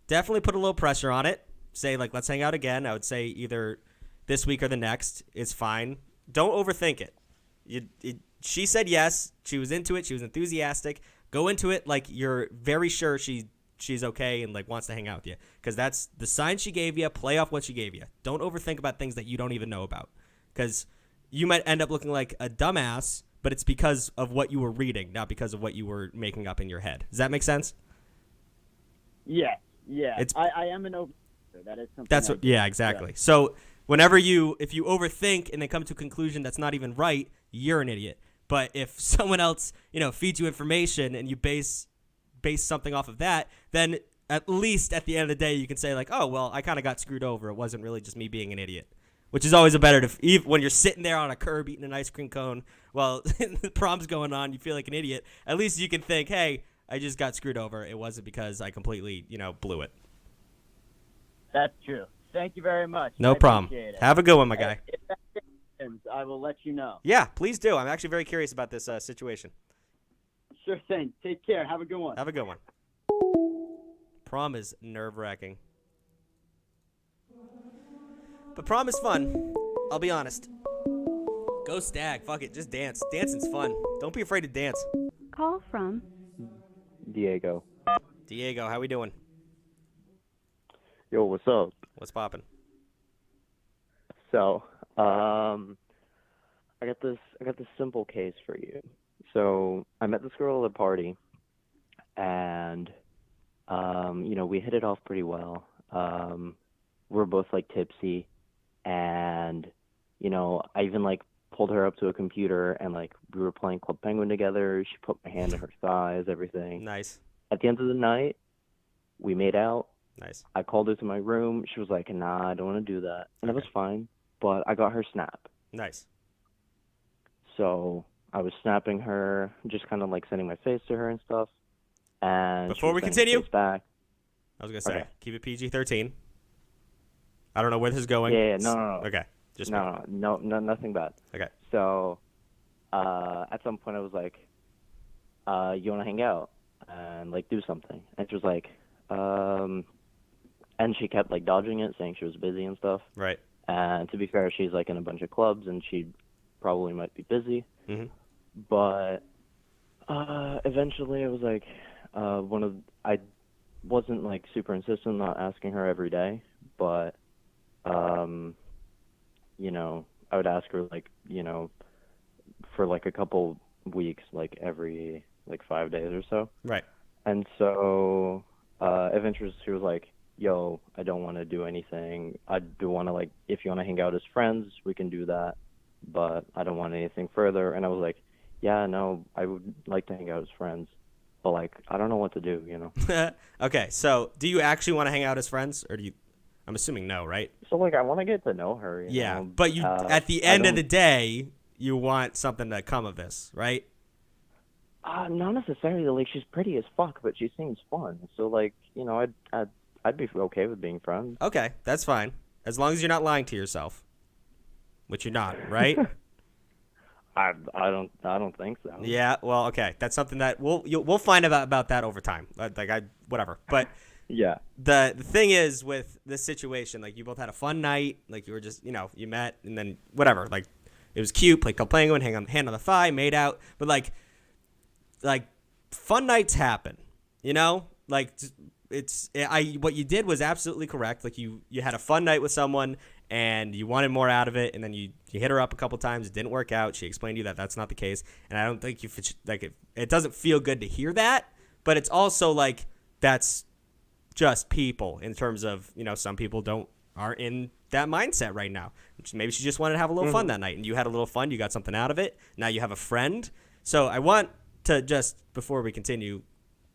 Definitely put a little pressure on it. Say let's hang out again. I would say either this week or the next is fine. Don't overthink it. She said yes. She was into it. She was enthusiastic. Go into it you're very sure she's okay and wants to hang out with you because that's the sign she gave you. Play off what she gave you. Don't overthink about things that you don't even know about because you might end up looking like a dumbass, but it's because of what you were reading, not because of what you were making up in your head. Does that make sense? Yeah. I am an overthinker. That is something. That's what. Yeah, exactly. Yeah. So if you overthink and then come to a conclusion that's not even right, you're an idiot. But if someone else, feeds you information and you base something off of that, then at least at the end of the day, you can say like, oh, well, I kind of got screwed over. It wasn't really just me being an idiot, which is always a better when you're sitting there on a curb eating an ice cream cone while the prom's going on, you feel like an idiot. At least you can think, hey, I just got screwed over. It wasn't because I completely, blew it. That's true. Thank you very much. No problem. Have a good one, my guy. If that happens, I will let you know. Yeah, please do. I'm actually very curious about this situation. Sure thing. Take care. Have a good one. Have a good one. Prom is nerve-wracking. But prom is fun. I'll be honest. Go Stag. Fuck it. Just dance. Dancing's fun. Don't be afraid to dance. Call from Diego. Diego, how we doing? Yo, what's up? What's poppin'? So, I got this simple case for you. So, I met this girl at a party, and we hit it off pretty well. We're both like tipsy, and I even like pulled her up to a computer, and like we were playing Club Penguin together. She put my hand in her thighs, everything. Nice. At the end of the night, we made out. Nice. I called her to my room. She was like, nah, I don't want to do that. And that was fine, but I got her Snap. Nice. So I was snapping her, just kind of like sending my face to her and stuff. And before we sending continue, face back. I was going to say, Okay. keep it PG-13. I don't know where this is going. Yeah, no. Okay. Just no, nothing bad. Okay. So at some point I was like, you want to hang out and like do something? And she was like, and she kept like dodging it, saying she was busy and stuff. Right. And to be fair, she's like in a bunch of clubs and she probably might be busy. Mm-hmm. But eventually I was like, I wasn't like super insistent on asking her every day, but I would ask her like, for like a couple weeks, like every like 5 days or so. Right. And so eventually she was like, yo, I don't want to do anything. I do want to, like, if you want to hang out as friends, we can do that, but I don't want anything further. And I was like, yeah, no, I would like to hang out as friends, but like, I don't know what to do, Okay, so do you actually want to hang out as friends, or do you? I'm assuming no, right? So like, I want to get to know her. Yeah, know? but you at the end of the day, you want something to come of this, right? Not necessarily. Like, she's pretty as fuck, but she seems fun. So like, I'd be okay with being friends. Okay, that's fine, as long as you're not lying to yourself, which you're not, right? I don't think so. Yeah, well, okay, that's something that we'll find about that over time. Whatever. But yeah, the thing is with this situation, like, you both had a fun night, like, you were just you met and then whatever, like, it was cute, played Club Penguin, hand on the thigh, made out, but like fun nights happen, like. What you did was absolutely correct. Like, you had a fun night with someone and you wanted more out of it, and then you hit her up a couple times. It didn't work out. She explained to you that that's not the case, and I don't think it doesn't feel good to hear that. But it's also like, that's just people in terms of some people aren't in that mindset right now. Maybe she just wanted to have a little fun that night, and you had a little fun. You got something out of it. Now you have a friend. So I want to just, before we continue,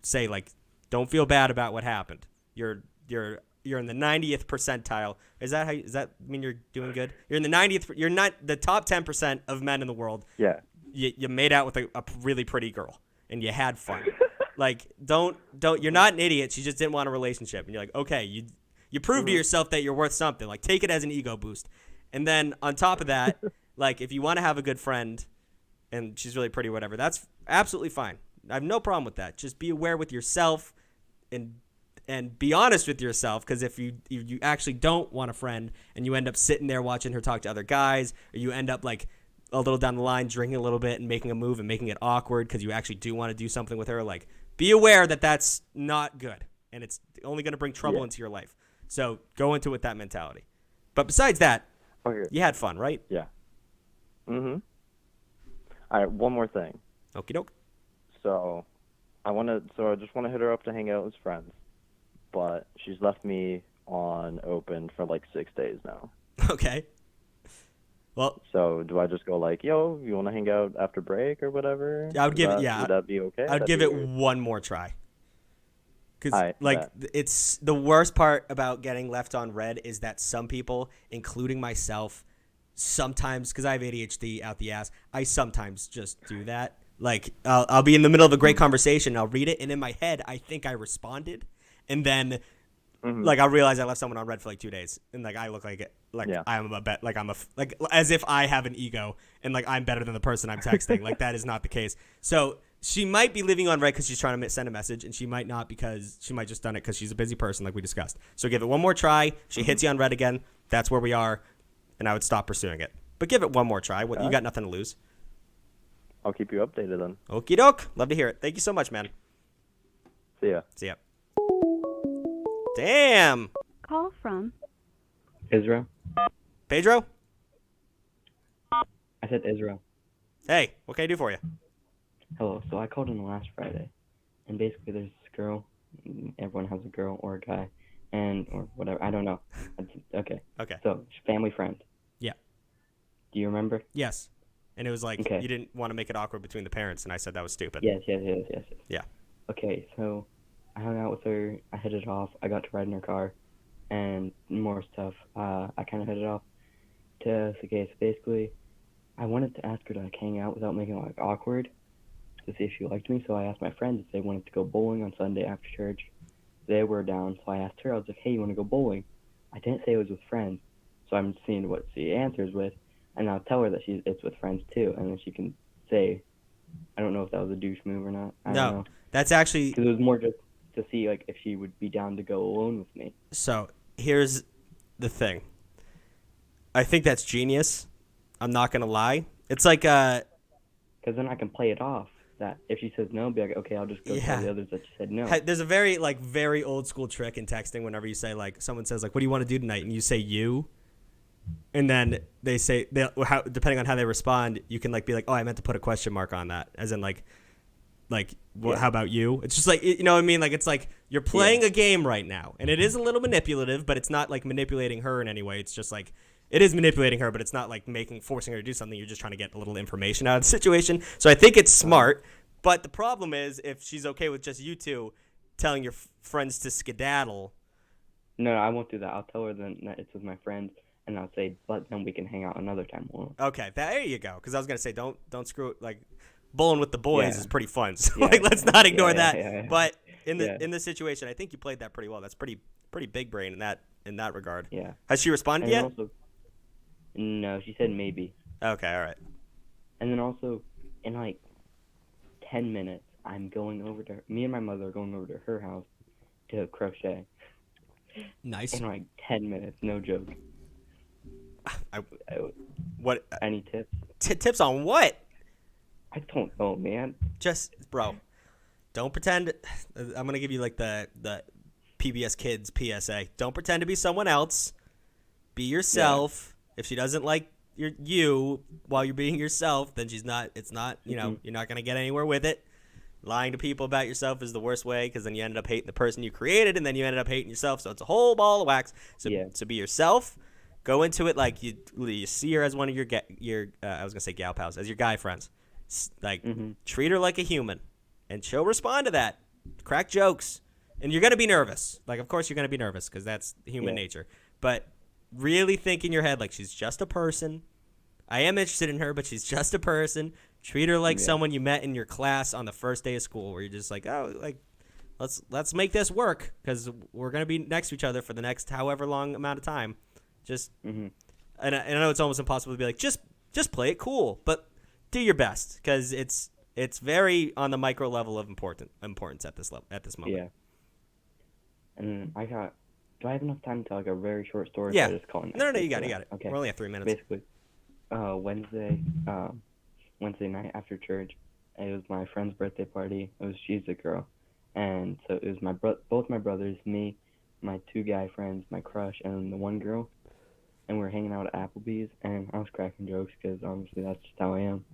say, like, don't feel bad about what happened. You're in the 90th percentile. Does that mean you're doing good? You're in the 90th. You're not the top 10% of men in the world. Yeah. You made out with a really pretty girl and you had fun. Like, don't. You're not an idiot. She just didn't want a relationship, and you're like, okay, you proved to yourself that you're worth something. Like, take it as an ego boost. And then on top of that, like, if you want to have a good friend, and she's really pretty, whatever, that's absolutely fine. I have no problem with that. Just be aware with yourself and be honest with yourself, because if you actually don't want a friend and you end up sitting there watching her talk to other guys, or you end up like a little down the line drinking a little bit and making a move and making it awkward because you actually do want to do something with her, like, be aware that that's not good and it's only going to bring trouble into your life. So go into it with that mentality. But besides that, you had fun, right? Yeah. Mm-hmm. All right, one more thing. Okie doke. So I just want to hit her up to hang out as friends, but she's left me on open for like 6 days now. Okay. Well, so do I just go like, yo, you want to hang out after break or whatever? I would give it, Would that be okay? I would give it one more try. Because it's the worst part about getting left on red is that some people, including myself, sometimes, because I have ADHD out the ass, I sometimes just do that. Like, I'll be in the middle of a great conversation, I'll read it, and in my head, I think I responded, and then, like, I'll realize I left someone on red for like 2 days, and like I look like I'm a bet, like as if I have an ego, and like I'm better than the person I'm texting. Like that is not the case. So she might be living on red because she's trying to send a message, and she might not because she might just done it because she's a busy person, like we discussed. So give it one more try. She hits you on red again. That's where we are, and I would stop pursuing it. But give it one more try. You got nothing to lose. I'll keep you updated then. Okie doke. Love to hear it. Thank you so much, man. See ya. See ya. Damn. Call from Israel. Pedro? I said Israel. Hey, what can I do for you? Hello. So I called in last Friday, and basically there's this girl. Everyone has a girl or a guy, or whatever. I don't know. Okay. Okay. So family friend. Yeah. Do you remember? Yes. And it was like you didn't want to make it awkward between the parents, and I said that was stupid. Yes. Yeah. Okay, so I hung out with her. I hit it off. I got to ride in her car, and more stuff. I kind of hit it off. So basically, I wanted to ask her to like hang out without making it like awkward, to see if she liked me. So I asked my friends if they wanted to go bowling on Sunday after church. They were down, so I asked her. I was like, "Hey, you want to go bowling?" I didn't say it was with friends, so I'm seeing what she answers with, and I'll tell her that it's with friends too, and then she can say, I don't know if that was a douche move or not. I don't know. That's actually because it was more just to see like if she would be down to go alone with me. So here's the thing. I think that's genius. I'm not gonna lie. It's like because then I can play it off. That if she says no, be like, okay, I'll just go tell the others that she said no. There's a very old school trick in texting. Whenever you say like someone says like, "What do you want to do tonight?" and you say "you," and then they say depending on how they respond, you can like be like, "Oh, I meant to put a question mark on that," as in like how about you? It's just like, you know what I mean? Like it's like you're playing a game right now, and it is a little manipulative, but it's not like manipulating her in any way. It's just like it is manipulating her, but it's not like forcing her to do something. You're just trying to get a little information out of the situation. So I think it's smart. But the problem is if she's okay with just you two telling your friends to skedaddle. No, I won't do that. I'll tell her then that it's with my friends, and I'll say, but then we can hang out another time. Okay, there you go. Because I was gonna say don't screw it. Like bowling with the boys is pretty fun. So like let's not ignore that. Yeah. But in this situation, I think you played that pretty well. That's pretty big brain in that regard. Yeah. Has she responded yet? Also, no, she said maybe. Okay, all right. And then also, in like 10 minutes, me and my mother are going over to her house to crochet. Nice. In like 10 minutes, no joke. What? Any tips? Tips on what? I don't know, man. Just, bro, don't pretend. I'm going to give you like the PBS Kids PSA. Don't pretend to be someone else. Be yourself. If she doesn't like you while you're being yourself, then you're not going to get anywhere with it. Lying to people about yourself is the worst way because then you ended up hating the person you created and then you ended up hating yourself. So it's a whole ball of wax. So be yourself. Go into it like you see her as one of your I was going to say gal pals, as your guy friends. Like treat her like a human and she'll respond to that. Crack jokes. And you're going to be nervous. Like, of course you're going to be nervous because that's human nature. But really think in your head like she's just a person. I am interested in her, but she's just a person. Treat her like someone you met in your class on the first day of school where you're just like, oh, like let's make this work because we're going to be next to each other for the next however long amount of time. Just and I know it's almost impossible to be like, just play it cool, but do your best because it's very on the micro level of importance at this moment. Yeah. And do I have enough time to tell like a very short story? Yeah. No, you got it. Okay. We're only at 3 minutes. Basically, Wednesday night after church, it was my friend's birthday party. She's a girl, and so it was both my brothers, me, my 2 guy friends, my crush, and the one girl, and we were hanging out at Applebee's, and I was cracking jokes because honestly that's just how I am.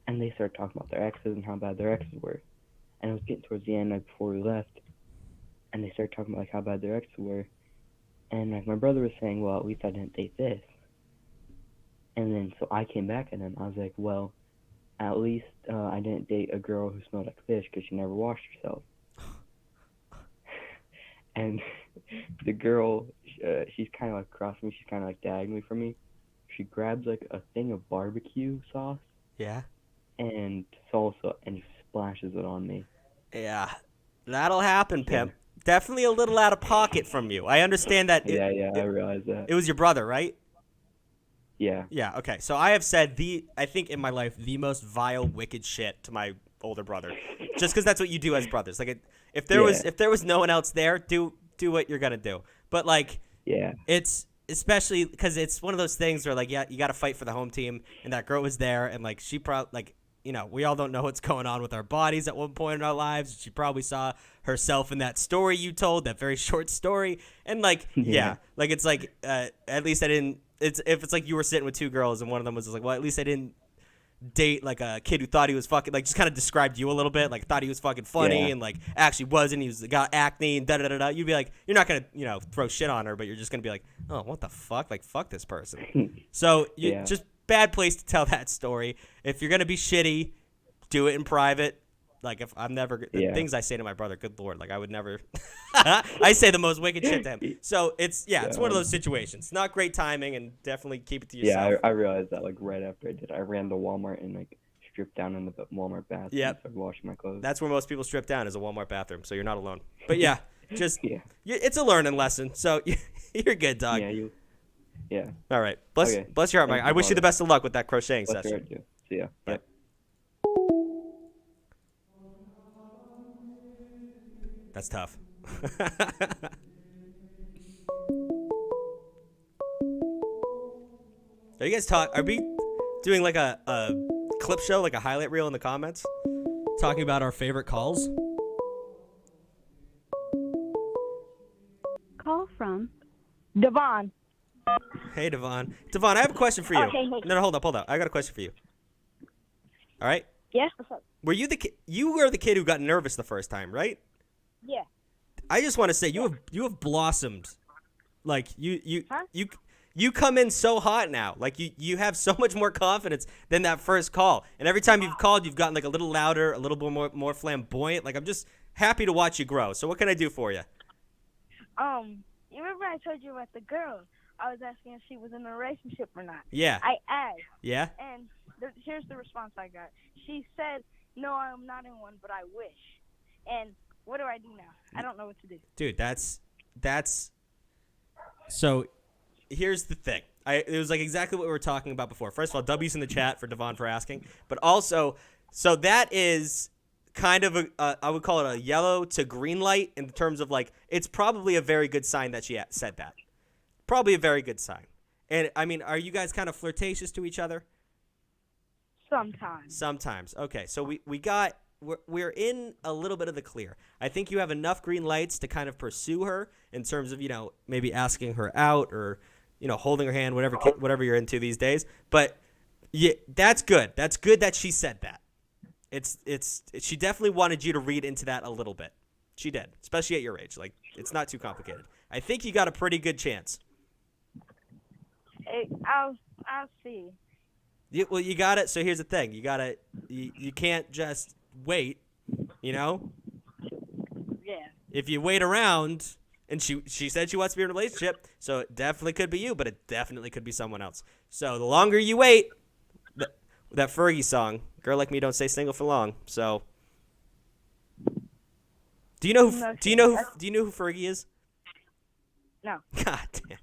And they started talking about their exes and how bad their exes were, and it was getting towards the end, like before we left, and they started talking about like how bad their exes were. And like my brother was saying, well, at least I didn't date this. And then so I came back at him. I was like, well, at least I didn't date a girl who smelled like fish because she never washed herself. and the girl, she's kind of like across from me. She's kind of like diagonally from me. She grabs like a thing of barbecue sauce. Yeah. And salsa and just splashes it on me. Yeah, that'll happen, pimp. Definitely a little out of pocket from you. I understand that. I realize that. It was your brother, right? Yeah. Yeah, okay. So I have said I think in my life, the most vile, wicked shit to my older brother. Just because that's what you do as brothers. Like, if there was no one else there, do what you're going to do. But, like, it's especially because it's one of those things where, like, yeah, you got to fight for the home team. And that girl was there. And, like, she probably, like, you know, we all don't know what's going on with our bodies at one point in our lives. She probably saw herself in that story you told, that very short story. And, like, yeah like, it's like, at least I didn't. If it's like you were sitting with two girls and one of them was like, well, at least I didn't date like a kid who thought he was fucking, like, just kind of described you a little bit, like thought he was fucking funny and like actually wasn't. He got acne and da da da da. You'd be like, you're not gonna throw shit on her, but you're just gonna be like, oh, what the fuck, like fuck this person. So just bad place to tell that story. If you're gonna be shitty, do it in private. Like, if I'm never the things I say to my brother, good Lord, like I would never. I say the most wicked shit to him. So it's one of those situations. Not great timing, and definitely keep it to yourself. Yeah, I realized that like right after I did. I ran to Walmart and like stripped down in the Walmart bathroom. Yeah, started washing my clothes. That's where most people strip down, is a Walmart bathroom. So you're not alone. But it's a learning lesson. So you're good, dog. Yeah. All right. Bless your heart, Mike. I wish you the best of luck with that crocheting Bless session. your heart, too. See ya. Bye. That's tough. Are you guys Are we doing like a clip show, like a highlight reel in the comments, talking about our favorite calls? Call from Devon. Hey, Devon. Devon, I have a question for you. Hey. No, hold up. I got a question for you. All right? Yeah, what's up? Were you you were the kid who got nervous the first time, right? Yeah. I just want to say you have blossomed. Like you come in so hot now. Like you have so much more confidence than that first call. And every time you've called, you've gotten like a little louder, a little bit more flamboyant. Like, I'm just happy to watch you grow. So what can I do for you? You remember I told you about the girl? I was asking if she was in a relationship or not. Yeah. I asked. Yeah. And here's the response I got. She said, "No, I'm not in one, but I wish." And what do I do now? I don't know what to do. Dude, that's so here's the thing. It was like exactly what we were talking about before. First of all, W's in the chat for Devon for asking. But also, so that is kind of I would call it a yellow to green light in terms of like, it's probably a very good sign that she said that. Probably a very good sign. And I mean, are you guys kind of flirtatious to each other? Sometimes. Okay, so we're in a little bit of the clear. I think you have enough green lights to kind of pursue her in terms of, maybe asking her out or, holding her hand, whatever you're into these days. But yeah, that's good. That's good that she said that. She definitely wanted you to read into that a little bit. She did, especially at your age. Like, it's not too complicated. I think you got a pretty good chance. I'll see. Well, you got it. So here's the thing. You can't just wait, Yeah. If you wait around, and she said she wants to be in a relationship, so it definitely could be you, but it definitely could be someone else. So the longer you wait, that Fergie song, "Girl Like Me Don't Stay Single for Long." So do you know who Fergie is? No. God damn.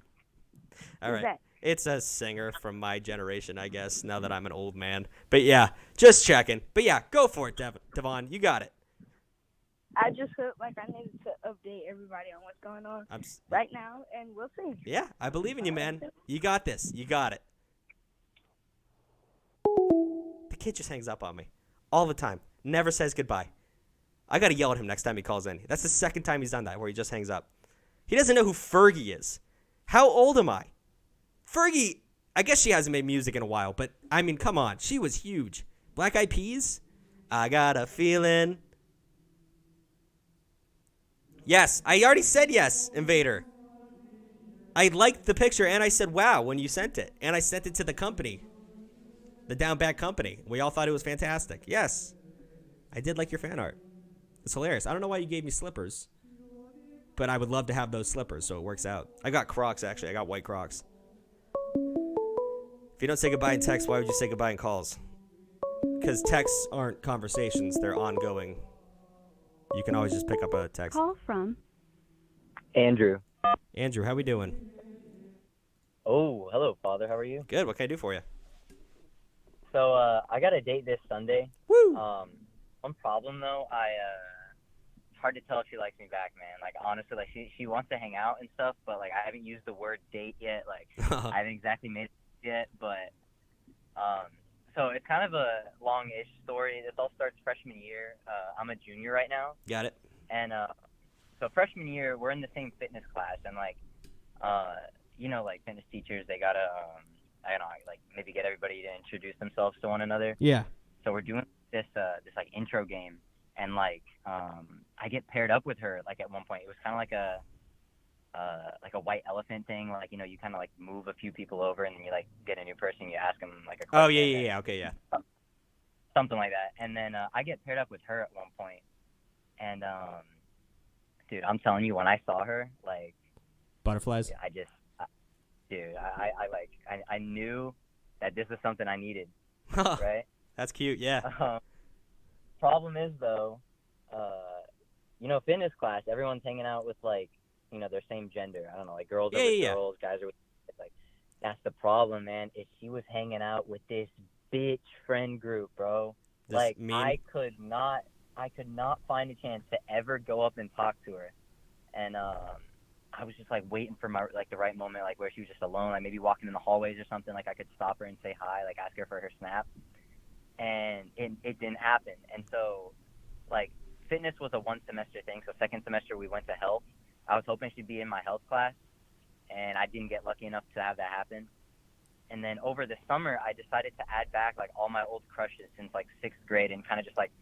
All right. that? It's a singer from my generation, I guess, now that I'm an old man. But yeah, just checking. But yeah, go for it, Devon. You got it. I just felt like I needed to update everybody on what's going on right now, and we'll see. Yeah, I believe in you, man. You got this. You got it. The kid just hangs up on me all the time. Never says goodbye. I got to yell at him next time he calls in. That's the second time he's done that, where he just hangs up. He doesn't know who Fergie is. How old am I? Fergie, I guess she hasn't made music in a while, but, I mean, come on. She was huge. Black Eyed Peas? I got a feeling. Yes, I already said yes, Invader. I liked the picture, and I said, wow, when you sent it. And I sent it to the company, the Down Bad company. We all thought it was fantastic. Yes, I did like your fan art. It's hilarious. I don't know why you gave me slippers. but I would love to have those slippers, so it works out. I got Crocs, actually. I got white Crocs. If you don't say goodbye in text, why would you say goodbye in calls? Because texts aren't conversations. They're ongoing. You can always just pick up a text. Call from Andrew. Andrew, how we doing? Oh, hello, Father. How are you? Good. What can I do for you? So, I got a date this Sunday. Woo! One problem, though, it's hard to tell if she likes me back, man. Like, honestly, like, she wants to hang out and stuff, but, like, I haven't used the word date yet. Like, I haven't exactly made it yet, but, so it's kind of a long-ish story. This all starts freshman year. I'm a junior right now. Got it. And, so freshman year, we're in the same fitness class, and, like, you know, like, fitness teachers, they gotta, I don't know, like, maybe get everybody to introduce themselves to one another. Yeah. So we're doing this like, intro game, and, like, I get paired up with her, like, at one point. It was kind of like a white elephant thing, like, you know, you kind of, like, move a few people over, and then you, like, get a new person, you ask them, like, a question. Oh, yeah. Okay, yeah. Something like that. And then I get paired up with her at one point, and, dude, I'm telling you, when I saw her, like... Butterflies? I knew that this was something I needed, right? That's cute, yeah. Problem is, though, you know, fitness class, everyone's hanging out with, like, you know, their same gender. I don't know, like, girls are with girls, guys are with... Like, that's the problem, man, is she was hanging out with this bitch friend group, bro. Like, I could not find a chance to ever go up and talk to her. And, I was just, like, waiting for my, like, the right moment, like, where she was just alone, like, maybe walking in the hallways or something, like, I could stop her and say hi, like, ask her for her snap. And it didn't happen. And so, like, fitness was a one-semester thing, so second semester we went to health. I was hoping she'd be in my health class, and I didn't get lucky enough to have that happen. And then over the summer, I decided to add back, like, all my old crushes since, like, 6th grade and kind of just, like,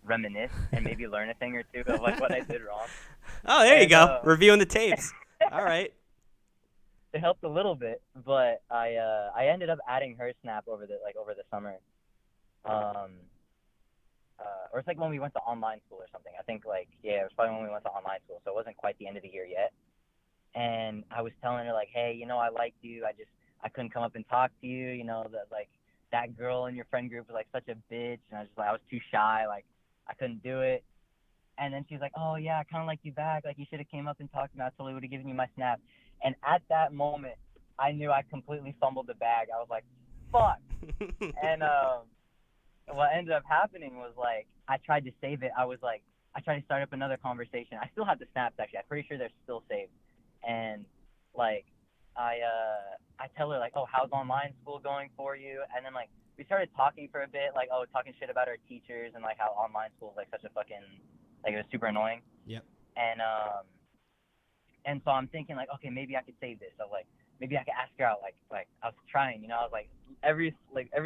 reminisce and maybe learn a thing or two of, like, what I did wrong. Oh, there you go. Reviewing the tapes. All right. It helped a little bit, but I ended up adding her snap over the summer. Or it's like when we went to online school or something. I think, like, yeah, it was probably when we went to online school, so it wasn't quite the end of the year yet. And I was telling her, like, hey, you know, I liked you. I couldn't come up and talk to you. You know, that girl in your friend group was, like, such a bitch. And I was too shy. Like, I couldn't do it. And then she was like, oh, yeah, I kind of like you back. Like, you should have came up and talked to me. I totally would have given you my snap. And at that moment, I knew I completely fumbled the bag. I was like, fuck. And what ended up happening was, like, I tried to save it. I tried to start up another conversation. I still have the snaps, actually. I'm pretty sure they're still saved. And, like, I tell her, like, oh, how's online school going for you? And then, like, we started talking for a bit, like, oh, talking shit about our teachers and, like, how online school is, like, such a fucking, like, it was super annoying. Yep. And so I'm thinking, like, okay, maybe I could save this. I was like, maybe I could ask her out, like I was trying, you know, I was like, every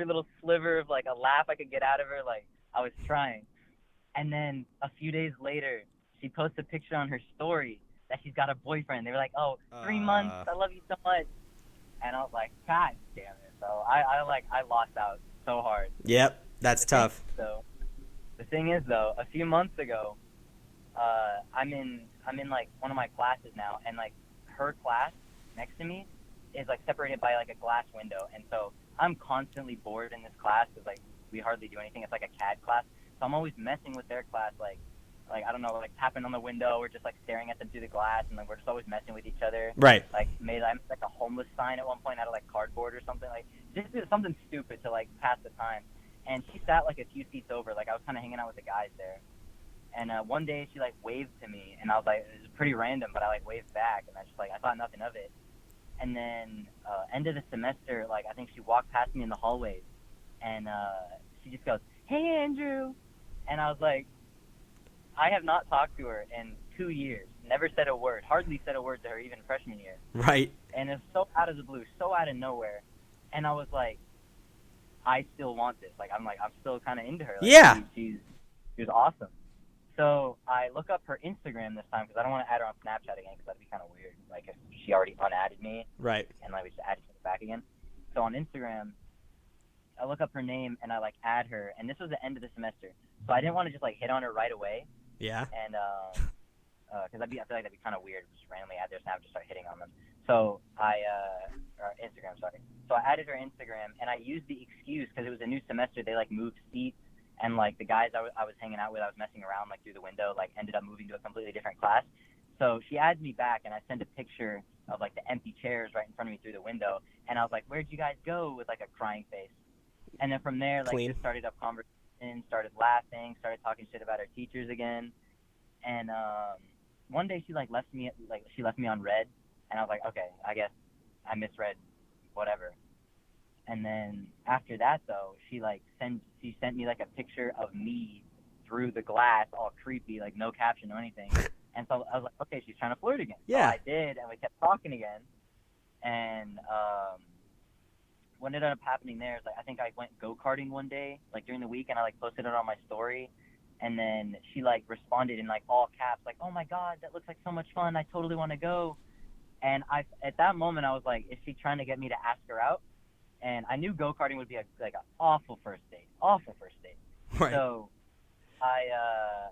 little sliver of, like, a laugh I could get out of her, like, I was trying. And then a few days later, she posted a picture on her story that she's got a boyfriend. They were like, oh, 3 months, I love you so much. And I was like, God damn it. So I lost out so hard. Yep, that's tough. So the thing is, though, a few months ago, I'm in like one of my classes now, and, like, her class next to me is, like, separated by, like, a glass window. And so I'm constantly bored in this class because, like, we hardly do anything. It's like a CAD class. So I'm always messing with their class, like I don't know, like, tapping on the window or just, like, staring at them through the glass, and, like, we're just always messing with each other. Right. Like, I made, like, a homeless sign at one point out of, like, cardboard or something. Like, just something stupid to, like, pass the time. And she sat, like, a few seats over. Like, I was kind of hanging out with the guys there. And one day she, like, waved to me, and I was like, it was pretty random, but I, like, waved back, and I just, like, I thought nothing of it. And then end of the semester, like, I think she walked past me in the hallways, and she just goes, hey, Andrew. And I was like, I have not talked to her in 2 years, never said a word, hardly said a word to her even freshman year. Right. And it's so out of the blue, so out of nowhere. And I was like, I still want this. Like, I'm still kind of into her. Like, yeah. She was awesome. So I look up her Instagram this time because I don't want to add her on Snapchat again because that'd be kind of weird. Like, if she already unadded me. Right. And, like, we just add each other back again. So on Instagram, I look up her name and I, like, add her. And this was the end of the semester. So I didn't want to just, like, hit on her right away. Yeah. And because I feel like that'd be kind of weird. Just randomly add their Snap, just start hitting on them. So or Instagram, sorry. So I added her Instagram, and I used the excuse because it was a new semester. They like moved seats, and like the guys I was hanging out with, I was messing around like through the window, like ended up moving to a completely different class. So she adds me back, and I send a picture of like the empty chairs right in front of me through the window, and I was like, "Where'd you guys go?" with like a crying face. And then from there, like just started up conversation, started laughing, started talking shit about her teachers again. And one day she left me on red, and I was like, okay, I guess I misread whatever. And then after that though, she sent me like a picture of me through the glass, all creepy, like no caption or anything. And so I was like, okay, she's trying to flirt again. Yeah. So I did, and we kept talking again. And what ended up happening there is I think I went go-karting one day, like during the week, and I posted it on my story. And then she responded in all caps, like, "Oh my God, that looks like so much fun. I totally want to go." And at that moment I was like, is she trying to get me to ask her out? And I knew go-karting would be an awful first date. Right. So I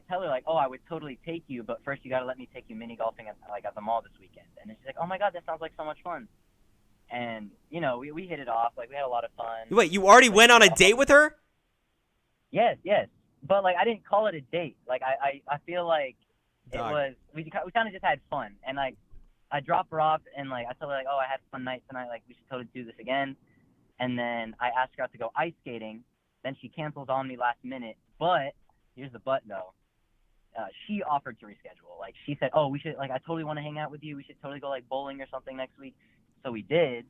tell her oh, I would totally take you, but first you got to let me take you mini golfing at the mall this weekend. And then she's like, "Oh my God, that sounds like so much fun." And we hit it off. We had a lot of fun. Wait, you already went on a date with her? Yes. But I didn't call it a date. I feel like it was we kind of just had fun. And I drop her off, and I tell her "Oh, I had a fun night tonight. We should totally do this again." And then I ask her out to go ice skating. Then she cancels on me last minute. But here's the but though. She offered to reschedule. She said, "Oh, we should I totally want to hang out with you. We should totally go bowling or something next week." So we did.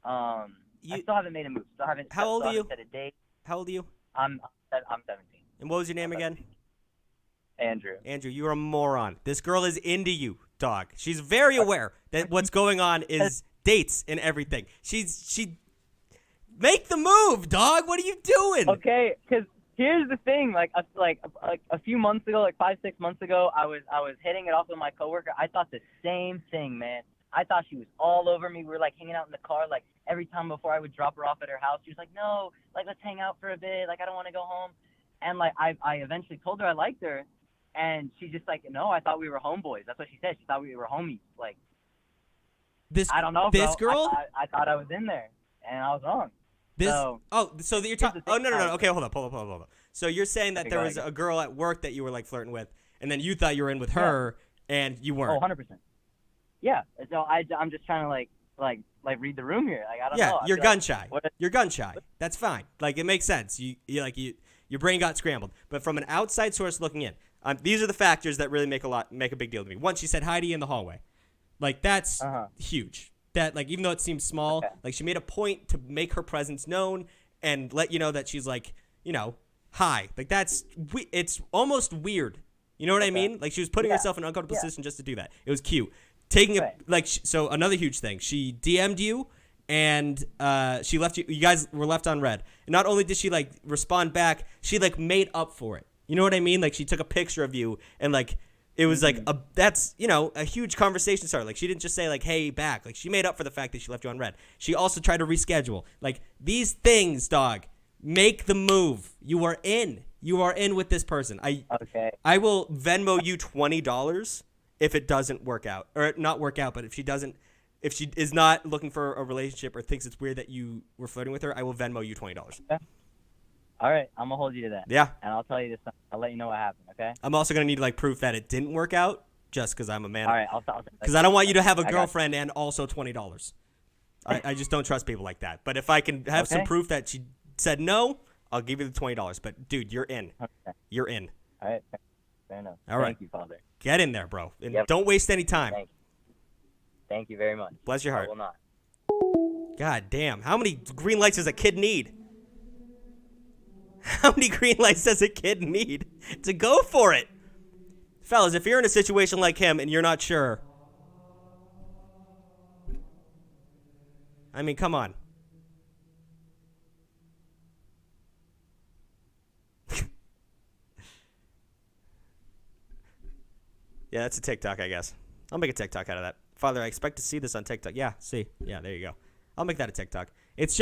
I still haven't made a move. How old are you? Set a date. How old are you? I'm 17. And what was your name again? Andrew. Andrew, you're a moron. This girl is into you, dog. She's very aware that what's going on is dates and everything. She make the move, dog. What are you doing? Okay, because here's the thing. A few months ago, 5-6 months ago, I was hitting it off with my coworker. I thought the same thing, man. I thought she was all over me. We were hanging out in the car. Every time before I would drop her off at her house, she was like, "No, let's hang out for a bit. I don't want to go home." And I eventually told her I liked her, and she just "No, I thought we were homeboys." That's what she said. She thought we were homies. I don't know, bro. This girl? I thought I was in there, and I was wrong. So you're talking. Oh no. Okay, hold up. So you're saying that there was a girl at work that you were flirting with, and then you thought you were in with her, and you weren't. Oh, 100%. Yeah. So I'm just trying to read the room here. I don't know. Yeah, you're gun shy. You're gun shy. That's fine. It makes sense. Your brain got scrambled. But from an outside source looking in, these are the factors that really make a big deal to me. One, she said hi to you in the hallway. That's huge. That even though it seems small, she made a point to make her presence known and let you know that she's hi. It's almost weird. You know what I mean? She was putting herself in an uncomfortable position just to do that. It was cute. Taking so another huge thing. She DM'd you, and she left you. You guys were left on red. And not only did she respond back, she made up for it. You know what I mean? She took a picture of you, and it was that's a huge conversation starter. She didn't just say hey back. She made up for the fact that she left you on red. She also tried to reschedule. These things, dog, make the move. You are in. You are in with this person. I will Venmo you $20 if it doesn't work out, or not work out, but if she is not looking for a relationship or thinks it's weird that you were flirting with her, I will Venmo you $20. Okay. All right, I'm gonna hold you to that. Yeah. And I'll tell you this. I'll let you know what happened. Okay. I'm also gonna need proof that it didn't work out, just because I'm a man. All right, because I don't want you to have a girlfriend and also $20. I just don't trust people like that. But if I can have some proof that she said no, I'll give you the $20. But dude, you're in. Okay. You're in. All right. Fair enough. All right. Thank you, Father. Get in there, bro. And don't waste any time. Thank you very much. Bless your heart. I will not. God damn. How many green lights does a kid need? How many green lights does a kid need to go for it? Fellas, if you're in a situation like him and you're not sure, I mean, come on. Yeah, that's a TikTok, I guess. I'll make a TikTok out of that. Father, I expect to see this on TikTok. Yeah, see. Yeah, there you go. I'll make that a TikTok. It's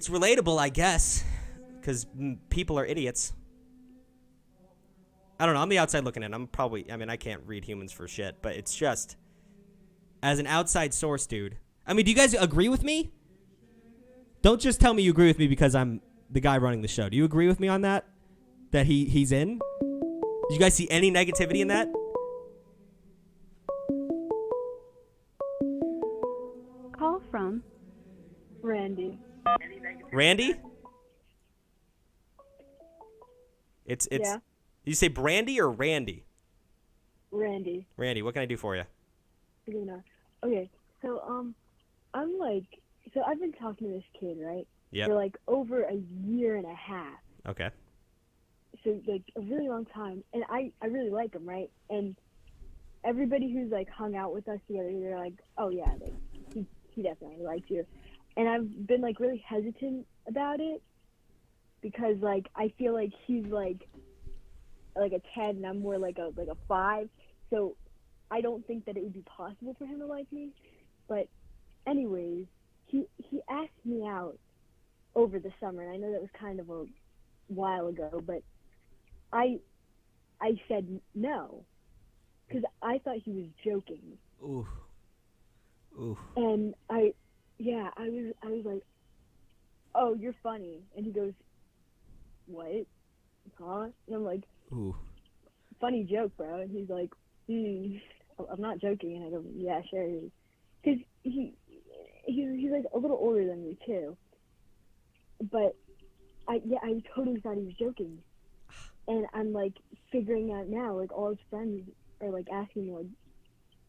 relatable, I guess, because people are idiots. I don't know. I'm the outside looking in. I can't read humans for shit, but it's just, as an outside source, dude. I mean, do you guys agree with me? Don't just tell me you agree with me because I'm the guy running the show. Do you agree with me on that? That he's in? Do you guys see any negativity in that? Call from Randy. Randy? It's Yeah. You say Brandy or Randy? Randy. Randy, what can I do for you? Okay, so I've been talking to this kid, right? Yep. For like over a year and a half. Okay. So like a really long time, and I really like him, right? And everybody who's like hung out with us together, they're like, oh yeah, like he definitely likes you. And I've been like really hesitant about it because like I feel like he's like a 10 and I'm more like a 5. So I don't think that it would be possible for him to like me. But anyways, he asked me out over the summer, and I know that was kind of a while ago, but I said no because I thought he was joking. Ooh. And I was like, oh, you're funny. And he goes, what? Huh? And I'm like, ooh, funny joke, bro. And he's like, I'm not joking. And I go, yeah, sure he is. Because he's like a little older than me too. But I totally thought he was joking. And I'm like figuring out now, like all his friends are like asking me, like,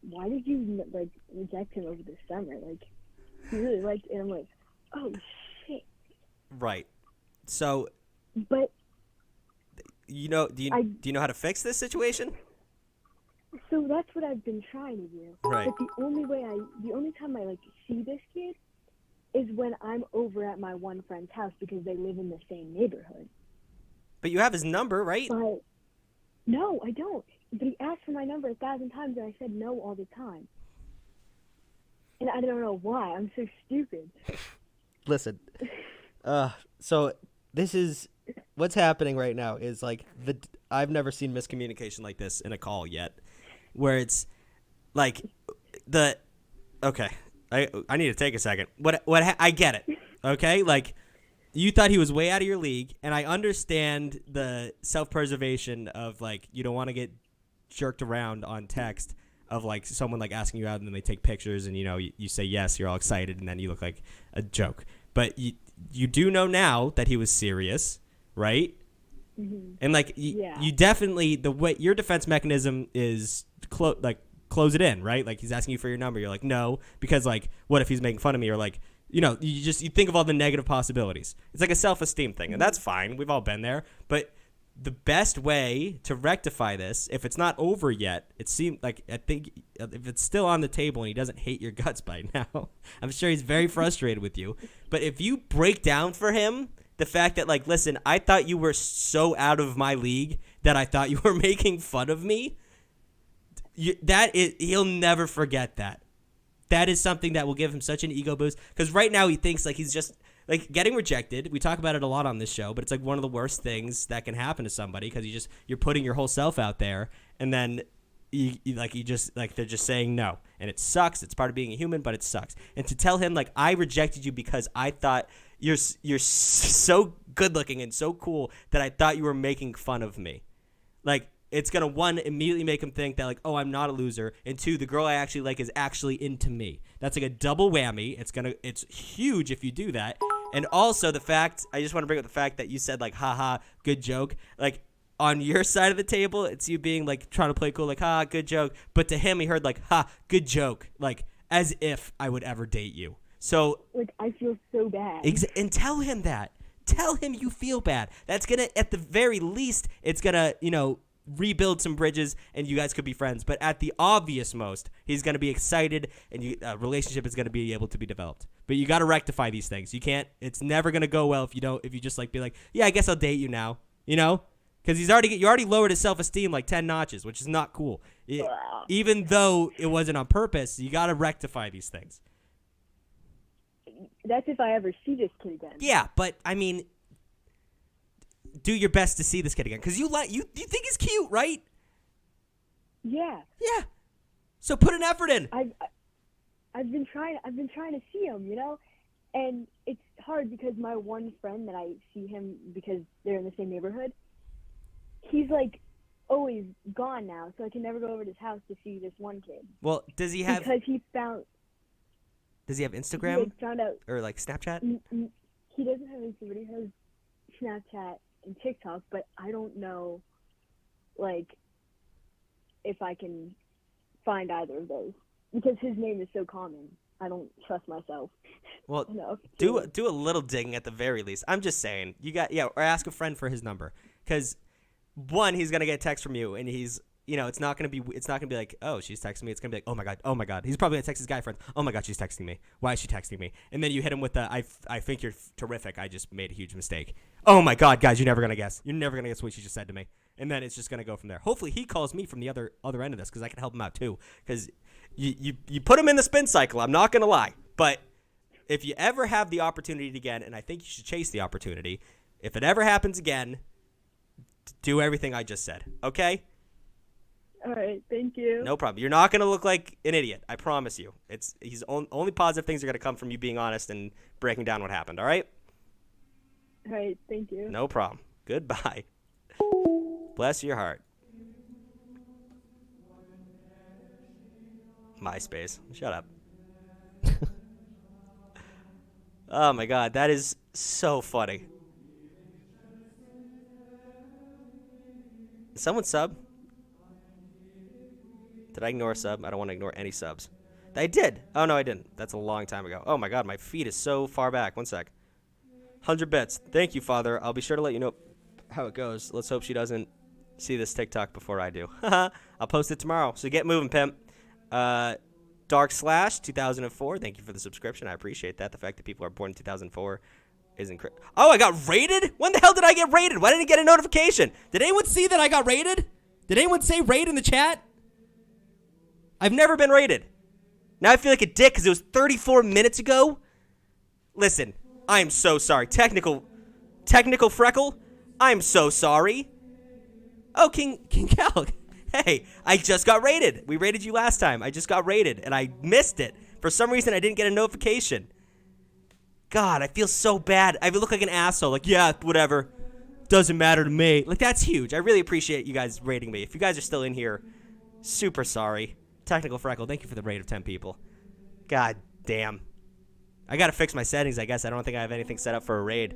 why did you like reject him over the summer? Like, he really liked it. And I'm like, oh shit. Right. So. But. Do you know how to fix this situation? So that's what I've been trying to do. Right. But the only time I like see this kid is when I'm over at my one friend's house because they live in the same neighborhood. But you have his number, right? But no, I don't. But he asked for my number 1,000 times and I said no all the time. And I don't know why. I'm so stupid. Listen. So this is what's happening right now is like I've never seen miscommunication like this in a call yet, where it's like okay, I need to take a second. I get it. Okay, like you thought he was way out of your league, and I understand the self-preservation of like you don't want to get jerked around on text of like someone like asking you out and then they take pictures and you say yes, you're all excited, and then you look like a joke. But you do know now that he was serious, right? Mm-hmm. And like you definitely, the way your defense mechanism is close it in, right? Like he's asking you for your number, you're like no, because like what if he's making fun of me, or like you think of all the negative possibilities. It's like a self-esteem thing, and that's fine. We've all been there. But the best way to rectify this, if it's not over yet, I think if it's still on the table and he doesn't hate your guts by now, I'm sure he's very frustrated with you. But if you break down for him the fact that like, listen, I thought you were so out of my league that I thought you were making fun of me, he'll never forget that. That is something that will give him such an ego boost, because right now he thinks like he's just like getting rejected. We talk about it a lot on this show, but it's like one of the worst things that can happen to somebody, because you're putting your whole self out there, and then they're just saying no, and it sucks. It's part of being a human, but it sucks. And to tell him like, I rejected you because I thought you're so good looking and so cool that I thought you were making fun of me, like, it's going to, one, immediately make him think that, like, oh, I'm not a loser. And two, the girl I actually like is actually into me. That's like a double whammy. It's huge if you do that. And also I just want to bring up the fact that you said, like, haha, good joke. Like, on your side of the table, it's you being, like, trying to play cool, like, ha, good joke. But to him, he heard, like, ha, good joke. Like, as if I would ever date you. So. Like, I feel so bad. And tell him that. Tell him you feel bad. That's going to, at the very least, it's going to, rebuild some bridges and you guys could be friends. But at the obvious most, he's going to be excited and a relationship is going to be able to be developed. But you got to rectify these things. You can't, it's never going to go well if you just like be like, yeah, I guess I'll date you now, because you already lowered his self-esteem like 10 notches, which is not cool. Even though it wasn't on purpose, you got to rectify these things. That's if I ever see this kid again. Yeah, but I mean, do your best to see this kid again, because you think he's cute, right? Yeah. Yeah. So put an effort in. I've been trying to see him, you know, and it's hard because my one friend that I see him because they're in the same neighborhood, he's like always gone now, so I can never go over to his house to see this one kid. Well, does he have? Because he found. Does he have Instagram? He like, found out. Or like Snapchat? He doesn't have Instagram, but he has Snapchat and TikTok, but I don't know, like, if I can find either of those because his name is so common. I don't trust myself. Well, enough do a little digging at the very least. I'm just saying, or ask a friend for his number, because one, he's gonna get a text from you, and he's, it's not gonna be like, oh, she's texting me. It's gonna be like, oh my god. He's probably gonna text his guy friend. Oh my god, she's texting me. Why is she texting me? And then you hit him with the, I think you're terrific. I just made a huge mistake. Oh my god, guys, you're never gonna guess. You're never gonna guess what she just said to me. And then it's just gonna go from there. Hopefully, he calls me from the other end of this, because I can help him out too. Because you put him in the spin cycle. I'm not gonna lie, but if you ever have the opportunity again, and I think you should chase the opportunity, if it ever happens again, do everything I just said. Okay? All right, thank you. No problem. You're not gonna look like an idiot. I promise you. Only positive things are gonna come from you being honest and breaking down what happened. All right? All right, thank you. No problem. Goodbye. Bless your heart. MySpace. Shut up. Oh my god, that is so funny. Did someone sub? Did I ignore a sub? I don't want to ignore any subs. I did. Oh no, I didn't. That's a long time ago. Oh my god, my feed is so far back. 1 sec. 100 bits. Thank you, Father. I'll be sure to let you know how it goes. Let's hope she doesn't see this TikTok before I do. I'll post it tomorrow. So get moving, pimp. Dark Slash 2004. Thank you for the subscription. I appreciate that. The fact that people are born in 2004 is incredible. Oh, I got raided? When the hell did I get raided? Why didn't I get a notification? Did anyone see that I got raided? Did anyone say raid in the chat? I've never been raided. Now I feel like a dick because it was 34 minutes ago. Listen, I am so sorry. Technical freckle. I'm so sorry. Oh, King Calc. Hey, I just got raided. We raided you last time. I just got raided, and I missed it. For some reason, I didn't get a notification. God, I feel so bad. I look like an asshole. Like, yeah, whatever. Doesn't matter to me. Like, that's huge. I really appreciate you guys raiding me. If you guys are still in here, super sorry. Technical freckle, thank you for the raid of 10 people. God damn. I gotta fix my settings, I guess. I don't think I have anything set up for a raid.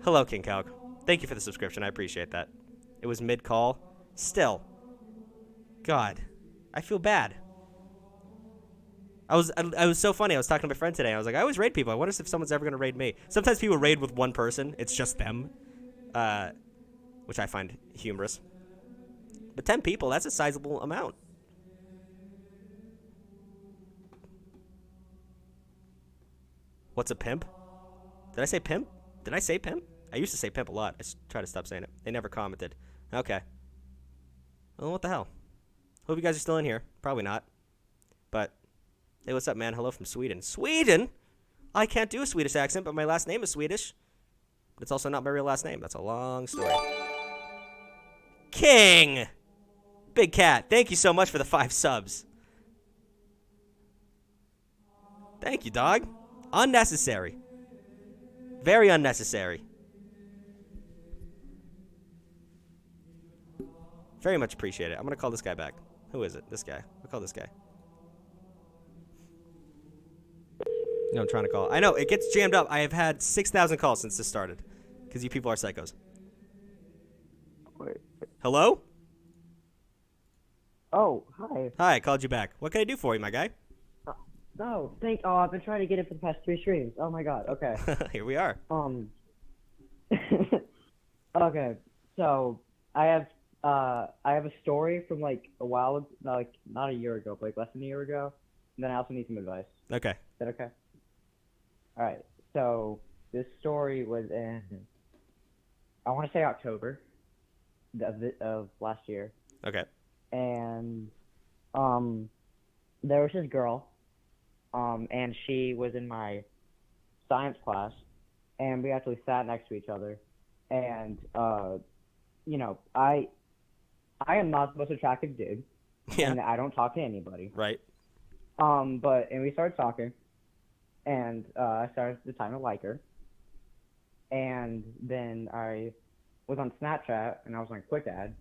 Hello, King Calc. Thank you for the subscription. I appreciate that. It was mid-call. Still. God. I feel bad. I was so funny. I was talking to my friend today. I was like, I always raid people. I wonder if someone's ever going to raid me. Sometimes people raid with one person. It's just them. Which I find humorous. But 10 people, that's a sizable amount. What's a pimp? Did I say pimp? Did I say pimp? I used to say pimp a lot. I try to stop saying it. They never commented. Okay. Well, what the hell? Hope you guys are still in here. Probably not. But, hey, what's up, man? Hello from Sweden. Sweden? I can't do a Swedish accent, but my last name is Swedish. But it's also not my real last name. That's a long story. King! Big Cat, thank you so much for the 5 subs. Thank you, dog. Unnecessary. Very unnecessary. Very much appreciate it. I'm going to call this guy back. Who is it? This guy. I'll call this guy. No, I'm trying to call. I know, it gets jammed up. I have had 6,000 calls since this started. Because you people are psychos. Wait. Hello? Oh, hi. Hi, I called you back. What can I do for you, my guy? No, I've been trying to get it for the past 3 streams. Oh my god, okay. Here we are. Okay, so I have a story from like a while, like not a year ago, but like less than a year ago. And then I also need some advice. Okay. Is that okay? Alright, so this story was in, I want to say October of last year. Okay. And there was this girl, and she was in my science class, and we actually sat next to each other. And you know, I am not the most attractive dude, Yeah. and I don't talk to anybody. Right. And we started talking, and I started the time to like her. And then I was on Snapchat, and I was on Quick Add,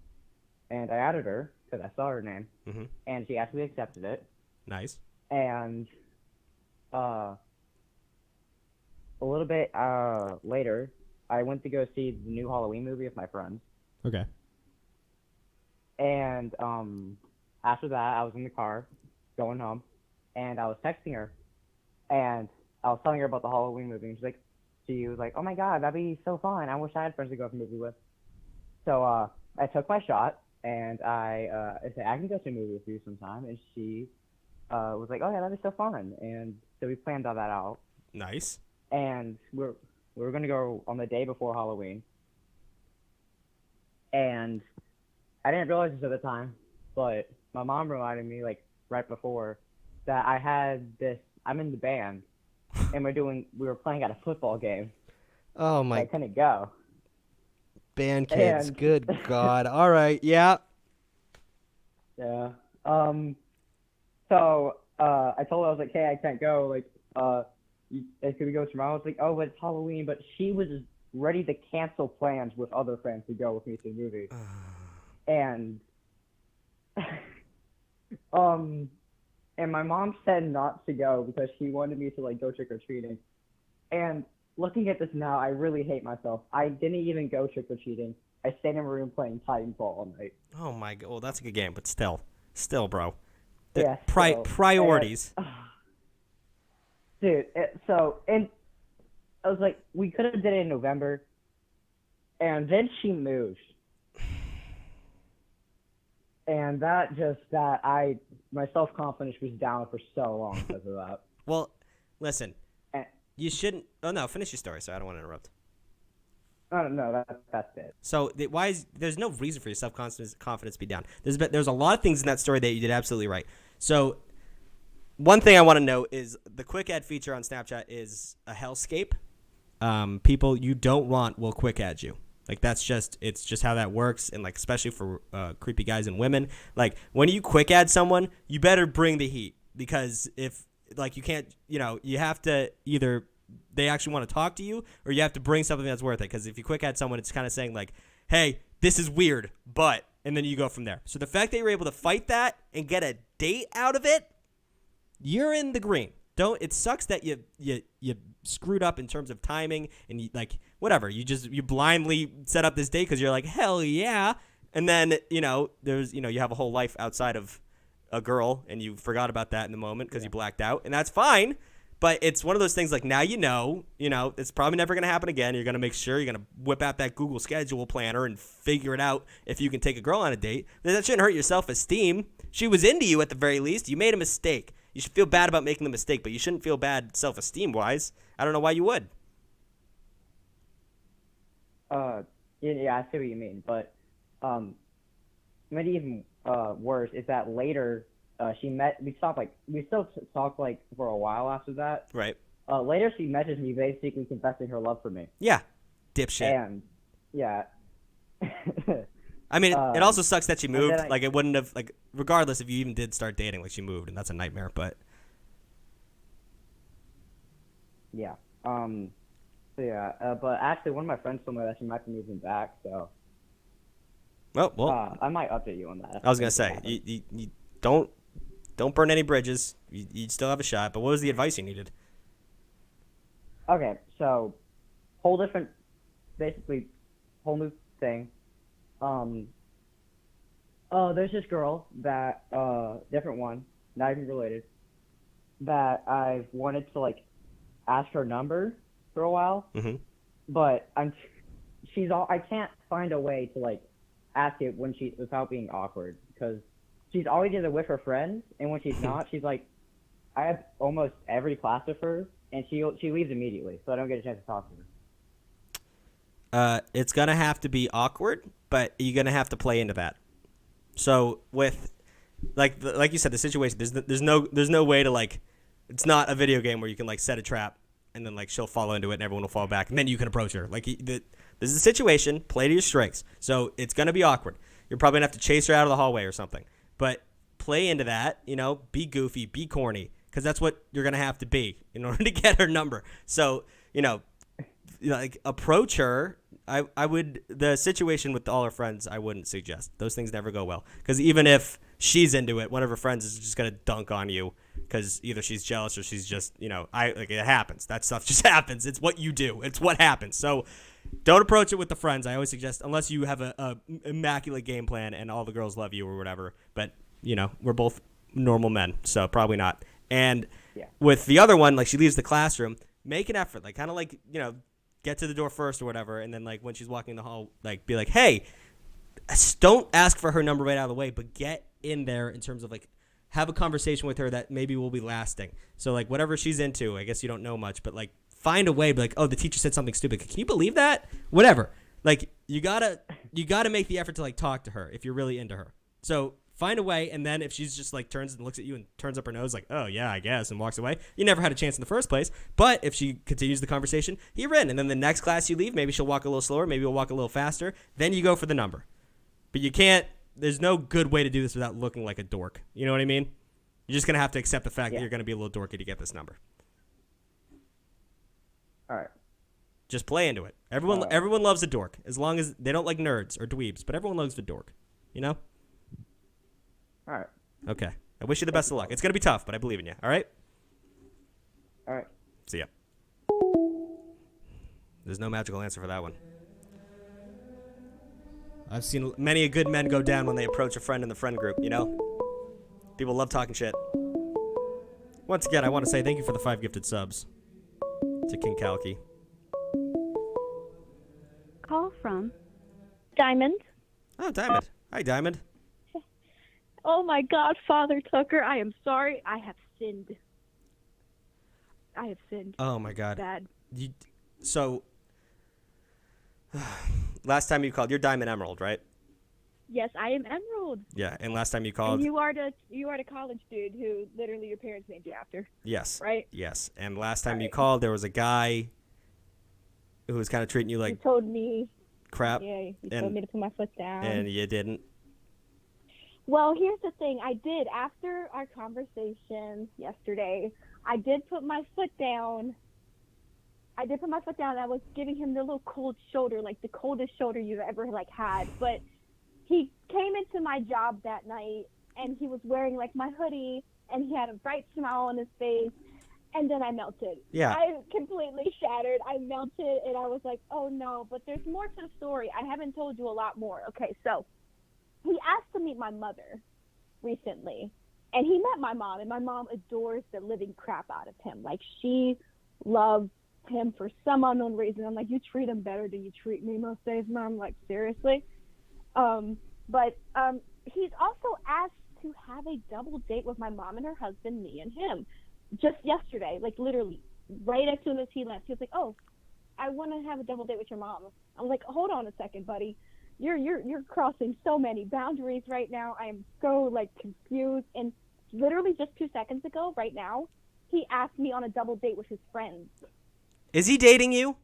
and I added her because I saw her name, Mm-hmm. and she actually accepted it. Nice. And a little bit later, I went to go see the new Halloween movie with my friends. Okay. And after that, I was in the car going home, and I was texting her, and I was telling her about the Halloween movie, and she was like, "Oh my God, that'd be so fun! I wish I had friends to go to the movie with." So I took my shot, and I said, "I can go to a movie with you sometime," and she was like, "Oh yeah, that'd be so fun!" And so we planned all that out. Nice. And we were gonna go on the day before Halloween, and I didn't realize this at the time, but my mom reminded me like right before that I had this. I'm in the band, and we were playing at a football game. Oh my. I couldn't go. Band kids. And- Good God. All right. Yeah. Yeah. So I told her, I was like, "Hey, I can't go. Like, could we go tomorrow?" I was like, "Oh, but it's Halloween." But she was ready to cancel plans with other friends to go with me to the movie. And and my mom said not to go because she wanted me to like go trick or treating. And looking at this now, I really hate myself. I didn't even go trick or treating. I stayed in my room playing Titanfall all night. Oh my God. Well, that's a good game, but still, bro. Yeah, still. Priorities. Dude, and I was like, we could have did it in November, and then she moved. And my self-confidence was down for so long because of that. Well, listen, you shouldn't. Oh no, finish your story. So I don't want to interrupt. No, that's it. So there's no reason for your self-confidence to be down. There's a lot of things in that story that you did absolutely right. So one thing I want to know is the quick ad feature on Snapchat is a hellscape. People you don't want will quick ad you. Like it's just how that works, and like especially for creepy guys and women. Like when you quick add someone, you better bring the heat, because if like you can't, you have to either they actually want to talk to you, or you have to bring something that's worth it. Because if you quick add someone, it's kind of saying like, "Hey, this is weird," and then you go from there. So the fact that you're able to fight that and get a date out of it, you're in the green. It sucks that you screwed up in terms of timing, and whatever. You blindly set up this date because you're like, hell yeah. And then, you have a whole life outside of a girl, and you forgot about that in the moment because you blacked out, and that's fine. But it's one of those things like, now it's probably never going to happen again. You're going to make sure you're going to whip out that Google schedule planner and figure it out if you can take a girl on a date. That shouldn't hurt your self-esteem. She was into you at the very least. You made a mistake. You should feel bad about making the mistake, but you shouldn't feel bad self-esteem-wise. I don't know why you would. Yeah, I see what you mean, but maybe even worse is that later we still talked like for a while after that. Right. Later she messaged me basically confessing her love for me. Yeah, dipshit. And yeah. I mean, it also sucks that she moved. It wouldn't have regardless if you even did start dating, she moved, and that's a nightmare. But yeah. But actually, one of my friends told me that she might be moving back. So. Well. I might update you on that. I was gonna say you don't burn any bridges. You still have a shot. But what was the advice you needed? Okay, so whole new thing. There's this girl that different one, not even related, that I've wanted to ask her number for a while. Mm-hmm. But I can't find a way to ask it without being awkward, because she's always either with her friends, and when she's not, she's like, I have almost every class with her, and she leaves immediately, so I don't get a chance to talk to her. It's gonna have to be awkward, but you're gonna have to play into that. So with like you said, the situation, there's no way to it's not a video game where you can set a trap and then like she'll fall into it, and everyone will fall back, and then you can approach her. Like this is a situation. Play to your strengths. So it's gonna be awkward. You're probably gonna have to chase her out of the hallway or something. But play into that. Be goofy, be corny, because that's what you're gonna have to be in order to get her number. So like approach her. I would, the situation with all her friends, I wouldn't suggest. Those things never go well, because even if she's into it, one of her friends is just gonna dunk on you because either she's jealous or she's just it happens. That stuff just happens. It's what you do. It's what happens. So don't approach it with the friends. I always suggest, unless you have a immaculate game plan and all the girls love you or whatever. But we're both normal men, so probably not. And with the other one, like she leaves the classroom, make an effort, like kind of like get to the door first or whatever, and then like when she's walking in the hall, like be like, hey, don't ask for her number right out of the way, but get in there in terms of like have a conversation with her that maybe will be lasting. So like whatever she's into, I guess you don't know much, but like find a way, be like, oh, the teacher said something stupid. Can you believe that? Whatever. Like you gotta make the effort to like talk to her if you're really into her. So find a way, and then if she's just like turns and looks at you and turns up her nose like, oh yeah, I guess, and walks away, you never had a chance in the first place. But if she continues the conversation, you're in. And then the next class you leave, maybe she'll walk a little slower, maybe you'll walk a little faster. Then you go for the number. But you can't, there's no good way to do this without looking like a dork. You know what I mean? You're just going to have to accept the fact that you're going to be a little dorky to get this number. All right. Just play into it. Everyone loves a dork, as long as they don't like nerds or dweebs, but everyone loves the dork. All right. Okay. I wish you the best of luck. It's going to be tough, but I believe in you. All right? All right. See ya. There's no magical answer for that one. I've seen many good men go down when they approach a friend in the friend group, People love talking shit. Once again, I want to say thank you for the 5 gifted subs to King Kalki. Call from Diamond. Oh, Diamond. Hi, Diamond. Oh my God, Father Tucker, I am sorry. I have sinned. Oh my God. Bad. So, last time you called, you're Diamond Emerald, right? Yes, I am Emerald. Yeah, and last time you called. And you are the college dude who literally your parents named you after. Yes. Right? Yes, and last time you called, there was a guy who was kind of treating you like. You told me. Crap. Yeah, you told me to put my foot down. And you didn't. Well, here's the thing. I did. After our conversation yesterday, I did put my foot down. I was giving him the little cold shoulder, like the coldest shoulder you've ever had. But he came into my job that night, and he was wearing like my hoodie, and he had a bright smile on his face. And then I melted. Yeah. I completely shattered. I melted, and I was like, oh no. But there's more to the story. I haven't told you a lot more. Okay, so he asked to meet my mother recently, and he met my mom, and my mom adores the living crap out of him. Like, she loves him for some unknown reason. I'm like, you treat him better than you treat me most days, Mom. Like, seriously? But he's also asked to have a double date with my mom and her husband, me and him, just yesterday, like literally right as soon as he left. He was like, oh, I want to have a double date with your mom. I'm like, hold on a second, buddy. You're crossing so many boundaries right now. I am so confused. And literally just 2 seconds ago, right now, he asked me on a double date with his friends. Is he dating you?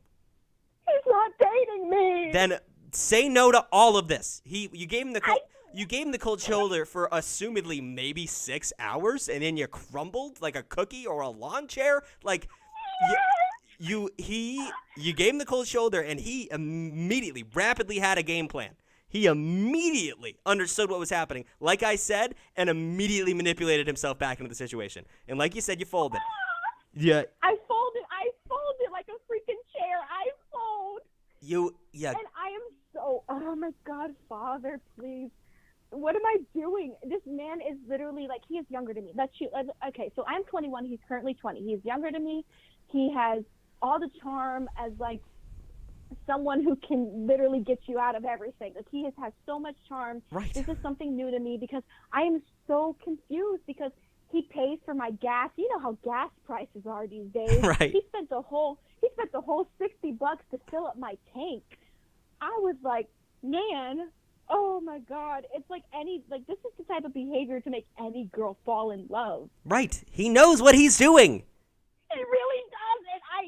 He's not dating me. Then say no to all of this. You gave him the cold shoulder for assumedly maybe 6 hours, and then you crumbled like a cookie or a lawn chair. Like you gave him the cold shoulder, and he immediately, rapidly had a game plan. He immediately understood what was happening, like I said, and immediately manipulated himself back into the situation. And like you said, you folded. Yeah. I folded like a freaking chair. I fold. Yeah. And I am so, oh my God, Father, please. What am I doing? This man is literally he is younger than me. Okay, so I'm 21. He's currently 20. He's younger than me. He has all the charm as someone who can literally get you out of everything. He has so much charm. Right. This is something new to me because I am so confused because he pays for my gas. You know how gas prices are these days. Right. He spent the whole $60 to fill up my tank. I was like, man, oh my God. It's this is the type of behavior to make any girl fall in love. Right. He knows what he's doing. He really does, and I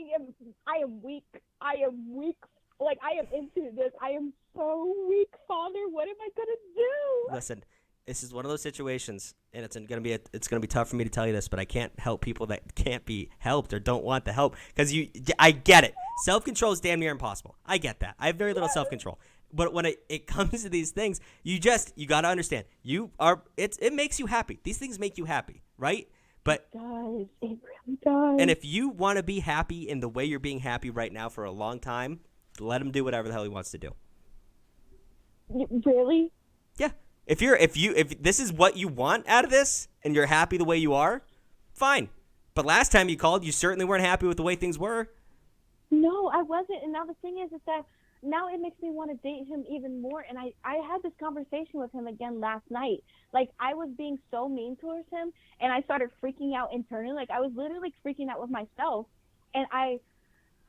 I am weak. I am weak. Like, I am into this. I am so weak, Father. What am I gonna do? Listen, this is one of those situations, and it's gonna be tough for me to tell you this, but I can't help people that can't be helped or don't want the help, because I get it. Self-control is damn near impossible. I get that. I have very little self-control. But when it comes to these things, you got to understand. It makes you happy. These things make you happy, right? But it does. It really does. And if you want to be happy in the way you're being happy right now for a long time, let him do whatever the hell he wants to do. Really? Yeah. If this is what you want out of this and you're happy the way you are, fine. But last time you called, you certainly weren't happy with the way things were. No, I wasn't. And now the thing is that now it makes me want to date him even more. And I had this conversation with him again last night. Like, I was being so mean towards him, and I started freaking out internally. Like, I was literally freaking out with myself. And I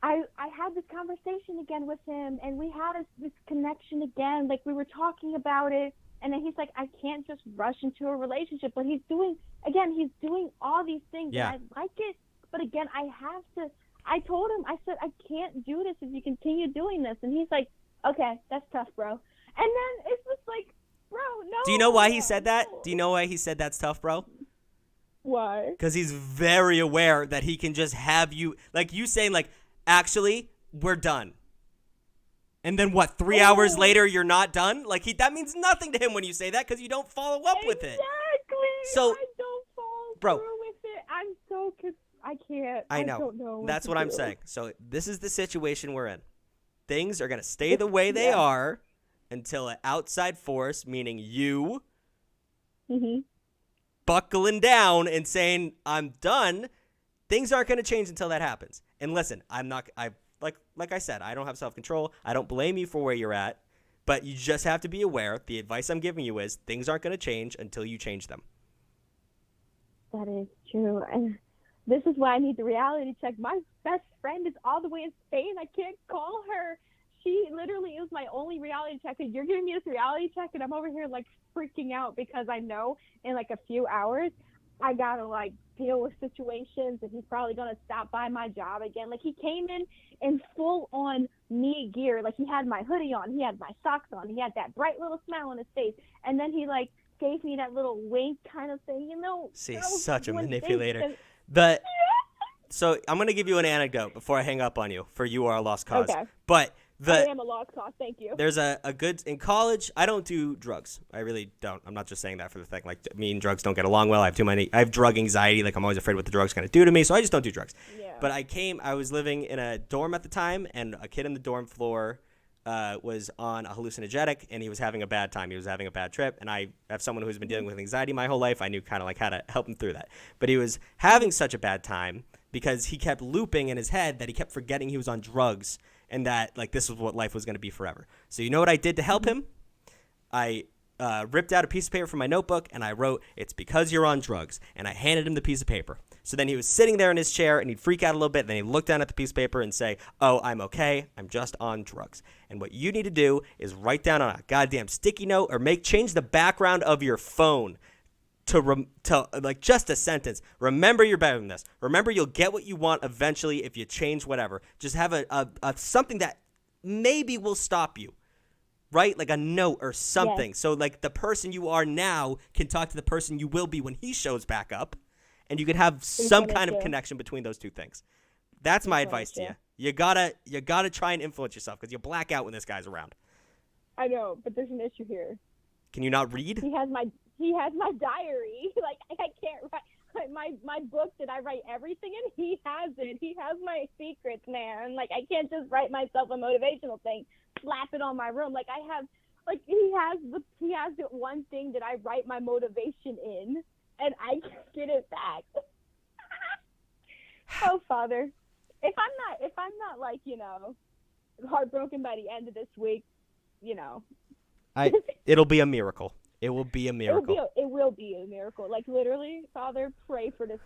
had this conversation again with him, and we had this connection again. Like, we were talking about it, and then he's like, I can't just rush into a relationship. But he's doing all these things, yeah. and I like it. But again, I told him, I said, I can't do this if you continue doing this. And he's like, okay, that's tough, bro. And then it's just like, bro, no. Do you know why he said that? Do you know why he said that's tough, bro? Why? Because he's very aware that he can just have you, like you saying, like, actually, we're done. And then what, 3 hours later, you're not done? Like, that means nothing to him when you say that, because you don't follow up with it. Exactly. So, I don't follow bro, through with it. I'm so I can't. I know. Don't know That's what I'm saying. So this is the situation we're in. Things are going to stay the way they Yeah. are until an outside force, meaning you, buckling down and saying, I'm done. Things aren't going to change until that happens. And listen, like I said, I don't have self-control. I don't blame you for where you're at. But you just have to be aware. The advice I'm giving you is things aren't going to change until you change them. That is true. And this is why I need the reality check. My best friend is all the way in Spain. I can't call her. She literally is my only reality check. And you're giving me this reality check, and I'm over here like freaking out because I know in like a few hours I gotta like deal with situations, and he's probably gonna stop by my job again. Like, he came in full on me gear. Like, he had my hoodie on, he had my socks on, he had that bright little smile on his face, and then he like gave me that little wink kind of thing, you know. See, such a manipulator. So I'm going to give you an anecdote before I hang up on you, for you are a lost cause. Okay. But I am a lost cause, thank you. there's a good, in college, I don't do drugs. I really don't. I'm not just saying that for the thing. Like, me and drugs don't get along well. I have drug anxiety. Like, I'm always afraid what the drug's going to do to me, so I just don't do drugs. Yeah. But I was living in a dorm at the time, and a kid in the dorm floor was on a hallucinogenic, and he was having a bad time. He was having a bad trip, and I have someone who's been dealing with anxiety my whole life. I knew kind of like how to help him through that. But he was having such a bad time because he kept looping in his head that he kept forgetting he was on drugs, and that like this was what life was going to be forever. So you know what I did to help him? I ripped out a piece of paper from my notebook, and I wrote, "It's because you're on drugs," and I handed him the piece of paper. So then he was sitting there in his chair, and he'd freak out a little bit, and then he'd look down at the piece of paper and say, "Oh, I'm okay. I'm just on drugs." And what you need to do is write down on a goddamn sticky note, or change the background of your phone to like just a sentence. Remember, you're better than this. Remember, you'll get what you want eventually if you change whatever. Just have a something that maybe will stop you. Right? Like a note or something. Yes. So like the person you are now can talk to the person you will be when he shows back up, and you can have some kind of connection between those two things. That's my advice to you. You gotta try and influence yourself, because you'll black out when this guy's around. I know, but there's an issue here. Can you not read? He has my diary. Like, I can't write my book that I write everything in. He has it. He has my secrets, man. Like, I can't just write myself a motivational thing, slap it on my room. Like, I have, like, he has the one thing that I write my motivation in, and I can't get it back. Oh, Father, if I'm not like, you know, heartbroken by the end of this week, you know, it'll be a miracle. It will be a miracle. It will be a miracle. Like, literally, Father, pray for this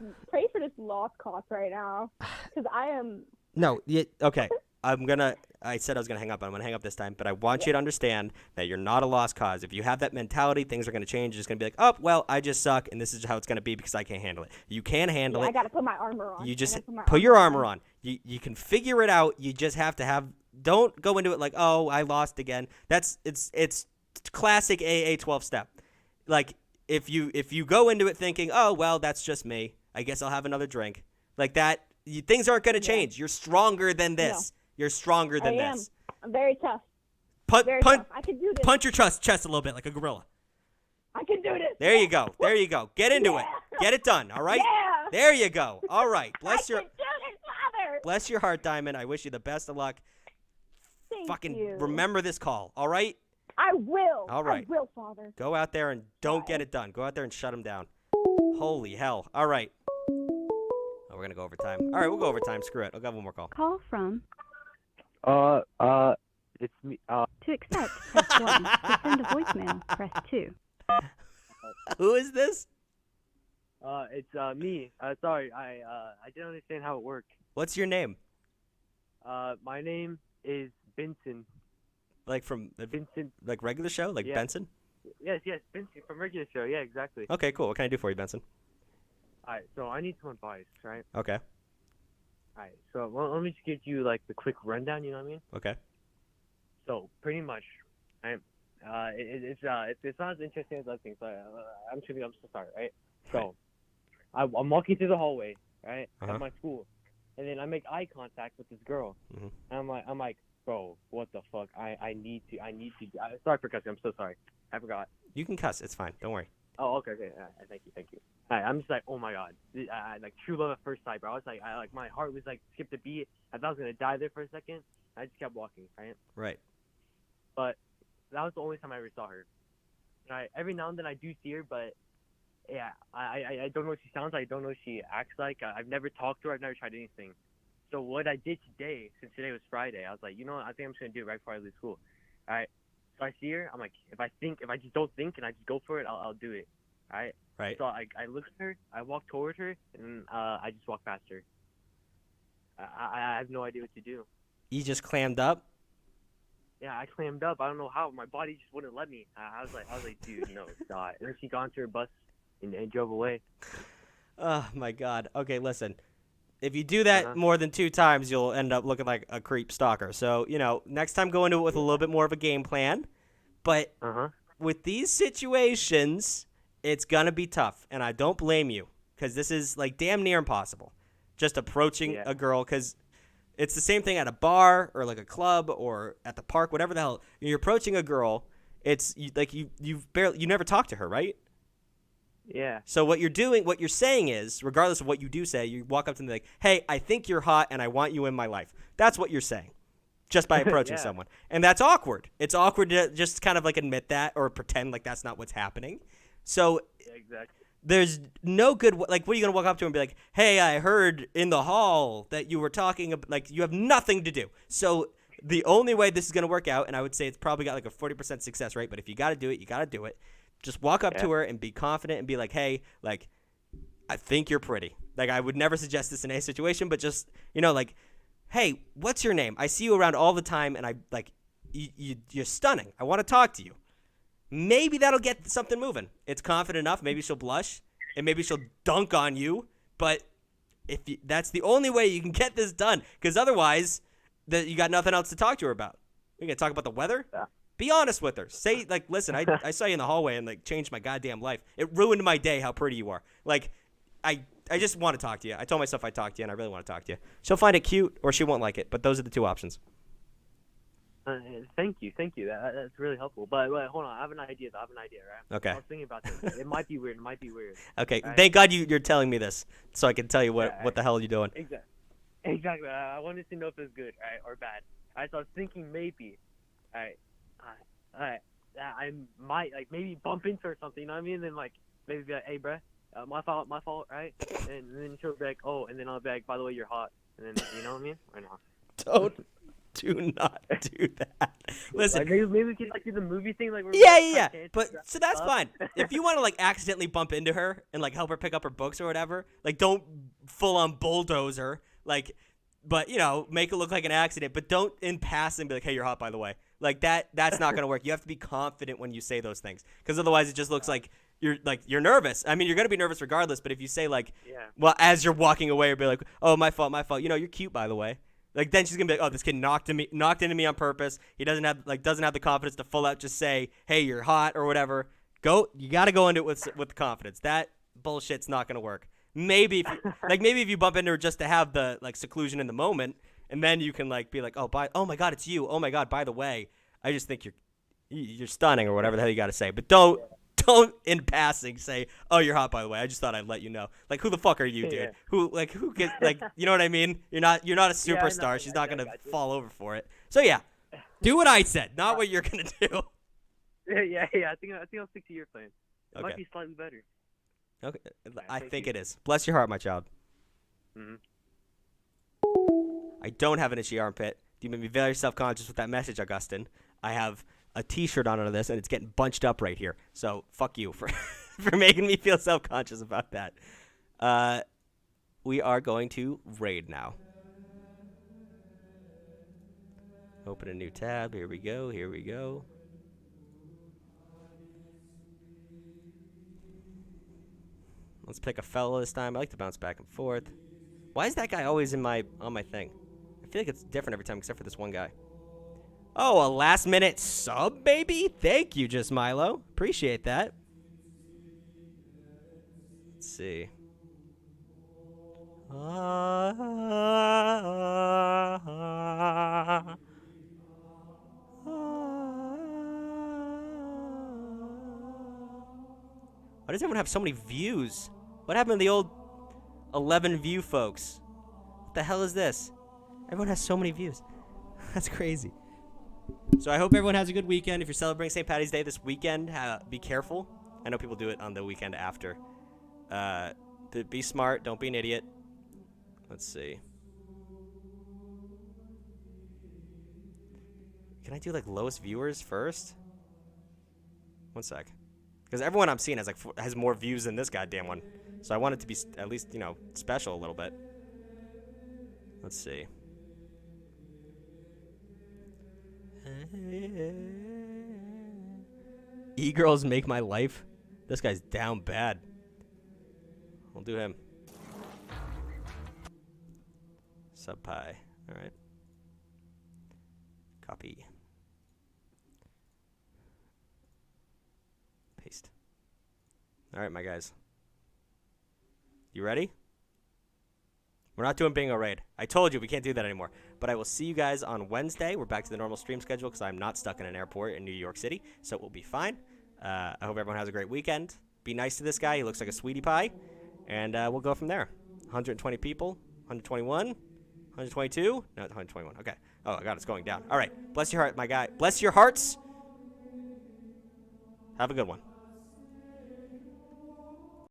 lost cause right now, because I am. No, okay. I said I was gonna hang up. I'm gonna hang up this time, but I want you to understand that you're not a lost cause. If you have that mentality, things are gonna change. You're just gonna be like, oh, well, I just suck, and this is how it's gonna be because I can't handle it. You can handle it. I gotta put my armor on. You just put your armor on. You can figure it out. You just have to have. Don't go into it like, oh, I lost again. It's classic AA 12 step. Like if you go into it thinking, oh well, that's just me. I guess I'll have another drink. Like that, things aren't going to change. You're stronger than this. No. You're stronger than I am. this. I'm very tough. Very tough. I can do this. Punch your chest a little bit like a gorilla. I can do this. There you go. There you go. Get into it. Get it done. All right. Yeah. There you go. All right. Bless your I can do this, Father. bless your heart, Diamond. I wish you the best of luck. Thank Fucking you. remember this call. All right. I will. All right. I will, Father. Go out there and don't get it done. Go out there and shut him down. Holy hell. All right. Oh, we're gonna go overtime. All right, we'll go overtime. Screw it. I'll have one more call. Call from. It's me. To accept, press 1. To send a voicemail, press 2. Who is this? It's me. Sorry, I didn't understand how it worked. What's your name? My name is Benson. Like from Benson. Like regular show, like Yeah. Benson? Yes, Benson from regular show. Yeah, exactly. Okay, cool. What can I do for you, Benson? All right, so I need some advice, right? Okay. All right, so let me just give you like the quick rundown. You know what I mean? Okay. So pretty much, it's not as interesting as I think. So I'm so sorry, right? So I'm walking through the hallway, right, at my school, and then I make eye contact with this girl, Mhm. and I'm like, bro, what the fuck? I need to. Sorry for cussing. I'm so sorry. I forgot. You can cuss. It's fine. Don't worry. Oh, okay. Thank you. All right, I'm just like, oh my god, like true love at first sight, bro. I was like, my heart was like skipped a beat. I thought I was gonna die there for a second. I just kept walking, right? Right. But that was the only time I ever saw her. Right? Every now and then I do see her, but yeah, I don't know what she sounds like. I don't know what she acts like. I've never talked to her. I've never tried anything. So what I did today, since today was Friday, I was like, you know what? I think I'm just gonna do it right before I leave school. All right. So I see her. I'm like, if I just don't think and I just go for it, I'll do it. All right. Right. So I look at her. I walk toward her, and I just walk past her. I have no idea what to do. You just clammed up? Yeah, I clammed up. I don't know how. My body just wouldn't let me. I was like, dude, no, stop. And then she got into her bus and drove away. Oh my god. Okay, listen. If you do that more than 2 times, you'll end up looking like a creep stalker. So, next time go into it with a little bit more of a game plan. But with these situations, it's going to be tough. And I don't blame you, because this is like damn near impossible. Just approaching a girl, because it's the same thing at a bar or like a club or at the park, whatever the hell. You're approaching a girl. It's like you never talked to her, right? Yeah. So what you're saying is, regardless of what you do say, you walk up to them like, hey, I think you're hot and I want you in my life. That's what you're saying, just by approaching someone. And that's awkward. It's awkward to just kind of like admit that or pretend like that's not what's happening. So exactly. There's no good, like, what are you going to walk up to and be like, hey, I heard in the hall that you were talking about, like, you have nothing to do. So the only way this is going to work out, and I would say it's probably got like a 40% success rate, but if you got to do it, you got to do it. Just walk up to her and be confident and be like, hey, like, I think you're pretty. Like, I would never suggest this in a situation, but just, like, hey, what's your name? I see you around all the time, and I, like, you're stunning. I want to talk to you. Maybe that'll get something moving. It's confident enough. Maybe she'll blush, and maybe she'll dunk on you. But that's the only way you can get this done, because otherwise, you got nothing else to talk to her about. You're going to talk about the weather? Yeah. Be honest with her. Say, like, listen, I saw you in the hallway and, like, changed my goddamn life. It ruined my day how pretty you are. Like, I just want to talk to you. I told myself I'd talk to you, and I really want to talk to you. She'll find it cute, or she won't like it, but those are the 2 options. Thank you. That's really helpful. But hold on, I have an idea, right? Okay. I was thinking about this. It might be weird. Okay, right? Thank God you're telling me this, so I can tell you what the hell you're doing. Exactly. I wanted to know if it's good, right, or bad. Alright, so I was thinking maybe, alright, I might, like, maybe bump into her or something, you know what I mean? And then, like, maybe be like, hey, bruh, my fault, right? And then she'll be like, oh, and then I'll be like, by the way, you're hot. And then, you know what I mean? Or not? Do not do that. Listen. Like, maybe we could, like, do the movie thing, like, yeah. But so that's fine. If you want to, like, accidentally bump into her and, like, help her pick up her books or whatever, like, don't full on bulldoze her, like, but make it look like an accident. But don't in passing be like, hey, you're hot, by the way. Like, that's not gonna work. You have to be confident when you say those things, because otherwise it just looks like you're nervous. I mean, you're gonna be nervous regardless. But if you say like, Yeah. well, as you're walking away, or be like, oh, my fault. You know, you're cute, by the way. Like then she's gonna be like, oh, this kid knocked into me on purpose. He doesn't have the confidence to full out just say, hey, you're hot or whatever. You got to go into it with confidence. That bullshit's not gonna work. Maybe if you bump into her just to have the like seclusion in the moment, and then you can like be like, oh my God, it's you. Oh my God, by the way, I just think you're stunning or whatever the hell you got to say. But don't in passing say, oh, you're hot, by the way. I just thought I'd let you know. Like, who the fuck are you, dude? Yeah. Who gets like, you know what I mean? You're not a superstar. She's not gonna fall over for it. So yeah, do what I said, not what you're gonna do. Yeah. I think I'll stick to your plan. It might be slightly better. Okay, I think it is. Bless your heart, my child. Mm-hmm. I don't have an itchy armpit. You made me very self-conscious with that message, Augustine. I have a T-shirt on under this, and it's getting bunched up right here. So fuck you for for making me feel self-conscious about that. We are going to raid now. Open a new tab. Here we go. Let's pick a fella this time. I like to bounce back and forth. Why is that guy always on my thing? I feel like it's different every time except for this one guy. Oh, a last minute sub, baby? Thank you, Just Milo. Appreciate that. Let's see. Why does everyone have so many views? What happened to the old 11 view folks? What the hell is this? Everyone has so many views. That's crazy. So I hope everyone has a good weekend. If you're celebrating St. Paddy's Day this weekend, be careful. I know people do it on the weekend after. Be smart. Don't be an idiot. Let's see. Can I do like lowest viewers first? One sec. Because everyone I'm seeing has more views than this goddamn one. So I want it to be at least, special a little bit. Let's see. E-girls make my life. This guy's down bad. We'll do him. Sub pie. All right. Copy. Paste. All right, my guys. You ready? We're not doing bingo raid. I told you we can't do that anymore. But I will see you guys on Wednesday. We're back to the normal stream schedule because I'm not stuck in an airport in New York City. So we'll be fine. I hope everyone has a great weekend. Be nice to this guy. He looks like a sweetie pie. And we'll go from there. 120 people. 121. 122. No, 121. Okay. Oh, God, it's going down. All right. Bless your heart, my guy. Bless your hearts. Have a good one.